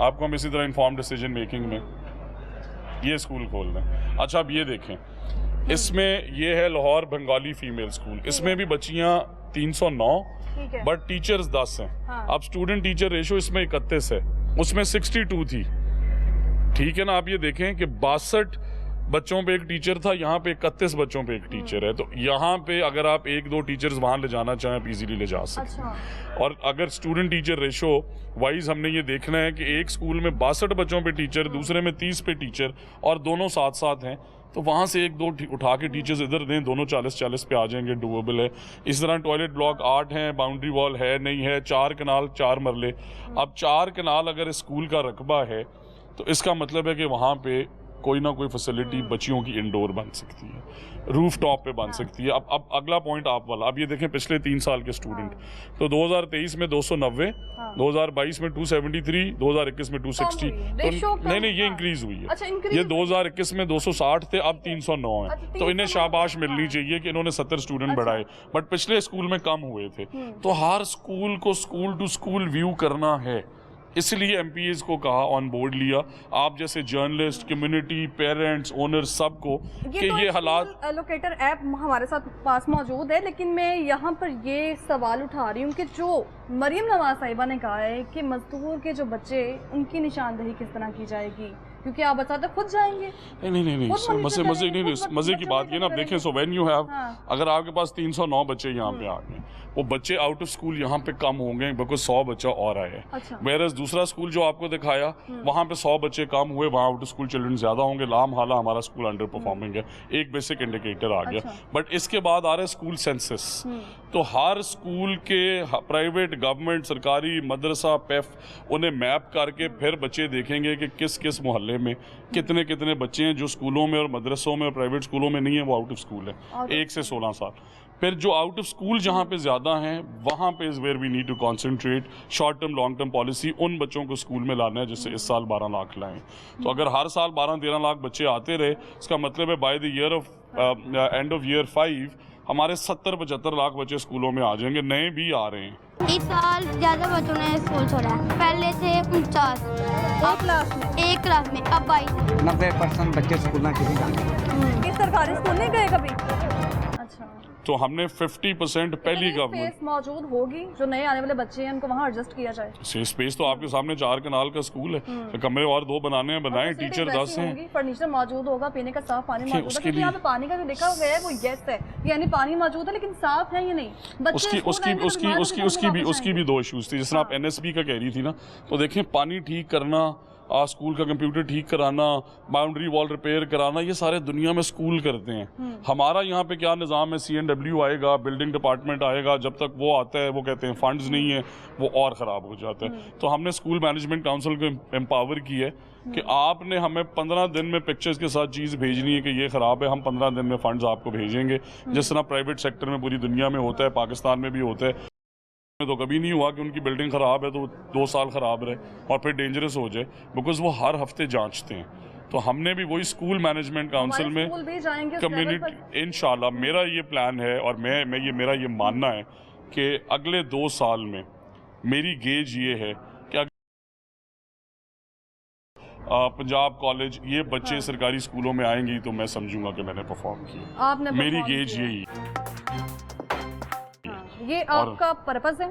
आपको हम इसी तरह इन्फॉर्म डिसीजन मेकिंग में ये स्कूल खोल दें। अच्छा, अब ये देखें, इसमें ये है लाहौर बंगाली फीमेल स्कूल, इसमें भी बच्चियाँ 309 बट टीचर्स 10 हैं। अब स्टूडेंट टीचर रेशो इसमें 31 है, उसमें 62 थी, ठीक है ना। आप ये देखें कि 62 बच्चों पे एक टीचर था, यहाँ पे 31 बच्चों पे एक टीचर है। तो यहाँ पे अगर आप 1-2 टीचर्स वहाँ ले जाना चाहें आप इजीली ले जा सकते हैं। और अगर स्टूडेंट टीचर रेशो वाइज हमने ये देखना है कि एक स्कूल में 62 बच्चों पे टीचर, दूसरे में 30 पे टीचर और दोनों साथ साथ हैं, तो वहाँ से 1-2 उठा के टीचर्स इधर दें, दोनों 40-40 पे आ जाएंगे, डूएबल है। इस तरह टॉयलेट ब्लॉक 8 हैं, बाउंड्री वॉल है नहीं है, 4 कनाल 4 मरले। अब 4 कनाल अगर स्कूल का रकबा है तो इसका मतलब है कि वहाँ पे कोई ना कोई फैसिलिटी बच्चियों की इंडोर बन सकती है, रूफ टॉप पे बन सकती है। अब अगला पॉइंट आप वाला, अब ये देखें पिछले 3 साल के स्टूडेंट, तो 2023 में 290, 2022 में 273, 2021 में 260, तो नहीं ये इंक्रीज हुई है। ये 2021 में 260 थे, अब 309 है। तो इन्हें शाबाश मिलनी चाहिए कि इन्होंने 70 स्टूडेंट बढ़ाए, बट पिछले स्कूल में कम हुए थे। तो हर स्कूल को स्कूल टू स्कूल व्यू करना है, इसलिए एमपीएस को कहा, ऑन बोर्ड लिया। आप जैसे जर्नलिस्ट, कम्युनिटी, पेरेंट्स, ओनर्स, सबको कि ये हालात। लोकेटर ऐप हमारे साथ पास मौजूद है, लेकिन मैं यहाँ पर ये सवाल उठा रही हूँ कि जो मरियम नवाज साहिबा ने कहा है कि मजदूर के जो बच्चे, उनकी निशानदेही किस तरह की जाएगी, क्योंकि आप बताते खुद जाएंगे। नहीं मजे की बात ये ना, आप देखें, सो व्हेन यू हैव, अगर आपके पास 309 बच्चे यहाँ पे आ गए, वो बच्चे आउट ऑफ स्कूल यहाँ पे कम होंगे बिकॉज 100 बच्चा और आए हैं। वेरस दूसरा स्कूल जो आपको दिखाया वहाँ पे 100 बच्चे कम हुए, वहाँ आउट ऑफ स्कूल चिल्ड्रन ज्यादा होंगे। लाम हाला हमारा स्कूल अंडर परफॉर्मिंग है, एक बेसिक इंडिकेटर आ गया। बट इसके बाद आ रहा है स्कूल सेंसस। तो हर स्कूल के प्राइवेट, गवर्नमेंट, सरकारी, मदरसा, पेफ, उन्हें मैप करके फिर बच्चे देखेंगे कि किस किस मोहल्ले में कितने कितने बच्चे हैं जो स्कूलों में और मदरसों में और प्राइवेट स्कूलों में नहीं है, वो आउट ऑफ स्कूल है 1 से 16 साल। फिर जो आउट ऑफ स्कूल जहाँ पे ज़्यादा हैं वहाँ पे is where we need to concentrate. Short term long term policy उन बच्चों को स्कूल में लाना है जिससे इस साल 12 लाख लाएं। तो अगर हर साल 12-13 लाख बच्चे आते रहे, इसका मतलब है by the year of and of year 5 हमारे 70-75 लाख बच्चे स्कूलों में आ जाएंगे, नए भी आ रहे हैं। इस साल ज़्यादा बच्चों ने स्कूल छोड़ा है, पहले थे 49 एक क्लास में, अब 22। 90% बच्चे स्कूल में किसी सरकारी स्कूल नहीं गए कभी? अच्छा, तो हमने 50% पहली गवर्नमेंट स्पेस मौजूद होगी, जो नए आने वाले बच्चे हैं उनको वहाँ एडजस्ट किया जाए। स्पेस तो आपके सामने 4 कनाल का स्कूल है, तो कमरे और 2 बनाने हैं, बनाए, टीचर 10 हैं, फर्नीचर मौजूद होगा, पीने का साफ पानी मौजूद है, क्योंकि यहाँ पे पानी का जो देखा गया है वो यस है, यानी पानी मौजूद है लेकिन साफ है या नहीं। उसकी भी 2 इश्यूज थी। जिस तरह आप NSB का कह रही थी ना, तो देखें पानी ठीक करना, स्कूल का कंप्यूटर ठीक कराना, बाउंड्री वॉल रिपेयर कराना, ये सारे दुनिया में स्कूल करते हैं। हमारा यहाँ पे क्या निज़ाम है, CNW आएगा, बिल्डिंग डिपार्टमेंट आएगा, जब तक वो आता है वो कहते हैं फंड्स नहीं है, वो और ख़राब हो जाता है। तो हमने स्कूल मैनेजमेंट काउंसिल को एम्पावर किया है कि आपने हमें 15 दिन में पिक्चर्स के साथ चीज़ भेजनी है कि ये ख़राब है, हम 15 दिन में फंड्स आपको भेजेंगे। जिस तरह प्राइवेट सेक्टर में पूरी दुनिया में होता है, पाकिस्तान में भी होता है। तो कभी नहीं हुआ कि उनकी बिल्डिंग ख़राब है तो 2 साल ख़राब रहे और फिर डेंजरस हो जाए, बिकॉज वो हर हफ्ते जांचते हैं। तो हमने भी वही स्कूल मैनेजमेंट काउंसिल में कम्युनिटी, इंशाल्लाह मेरा ये प्लान है और मेरा ये मानना है कि अगले 2 साल में मेरी गेज ये है कि पंजाब कॉलेज ये बच्चे सरकारी स्कूलों में आएंगी तो मैं समझूंगा कि मैंने परफॉर्म किया। मेरी गेज यही ये आपका पर्पस है,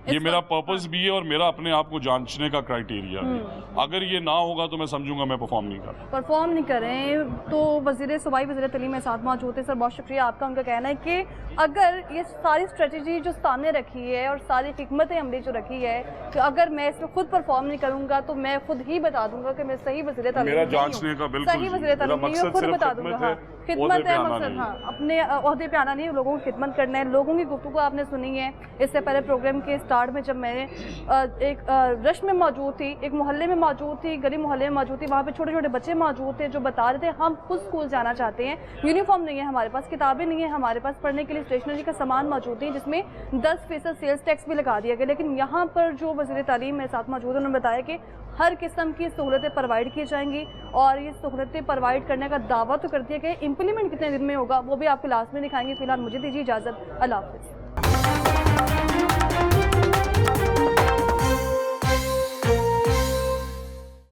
ये मेरा पर्पस भी है और मेरा अपने आप को जांचने का क्राइटेरिया है। अगर ये ना होगा तो मैं समझूंगा मैं परफॉर्म नहीं कर रहे। तो सूबाई वज़ीर तालीम साथ मौजूद थे। सर बहुत शुक्रिया आपका। उनका कहना है कि अगर ये सारी स्ट्रेटजी जो सामने रखी है और सारी हिकमत अमली जो रखी है कि अगर मैं इसमें खुद परफॉर्म नहीं करूंगा तो मैं खुद ही बता दूंगा कि मैं सही वज़ीर तालीम मेरा जांचने का बिल्कुल सही वज़ीर तालीम नहीं, खुद बता दूंगा। खिदमत है मकसद, अपने ओहदे पे आना नहीं, लोगों की खिदमत करना है। लोगों की गुफ्तगू आपने सुनी है इससे पहले प्रोग्राम के स्टार्ट में, जब मैंने एक रश में मौजूद थी, एक मोहल्ले में मौजूद थी, गली मोहल्ले में मौजूद थी, वहाँ पे छोटे छोटे बच्चे मौजूद थे जो बता रहे थे हम खुद स्कूल जाना चाहते हैं, यूनिफॉर्म नहीं है हमारे पास, किताबें नहीं है हमारे पास, पढ़ने के लिए स्टेशनरी का सामान मौजूद है, जिसमें 10% सेल्स टैक्स भी लगा दिया गया। लेकिन यहाँ पर जो वज़ीर तालीम है साथ मौजूद, उन्होंने बताया कि हर किस्म की सहूलतें प्रोवाइड की जाएंगी और ये सहूलतें प्रोवाइड करने का दावा तो कर दिया गया। इम्प्लीमेंट कितने दिन में होगा वो भी आपको लास्ट में दिखाएंगे। फिलहाल मुझे दीजिए इजाज़त। अल्लाह हाफ़िज़।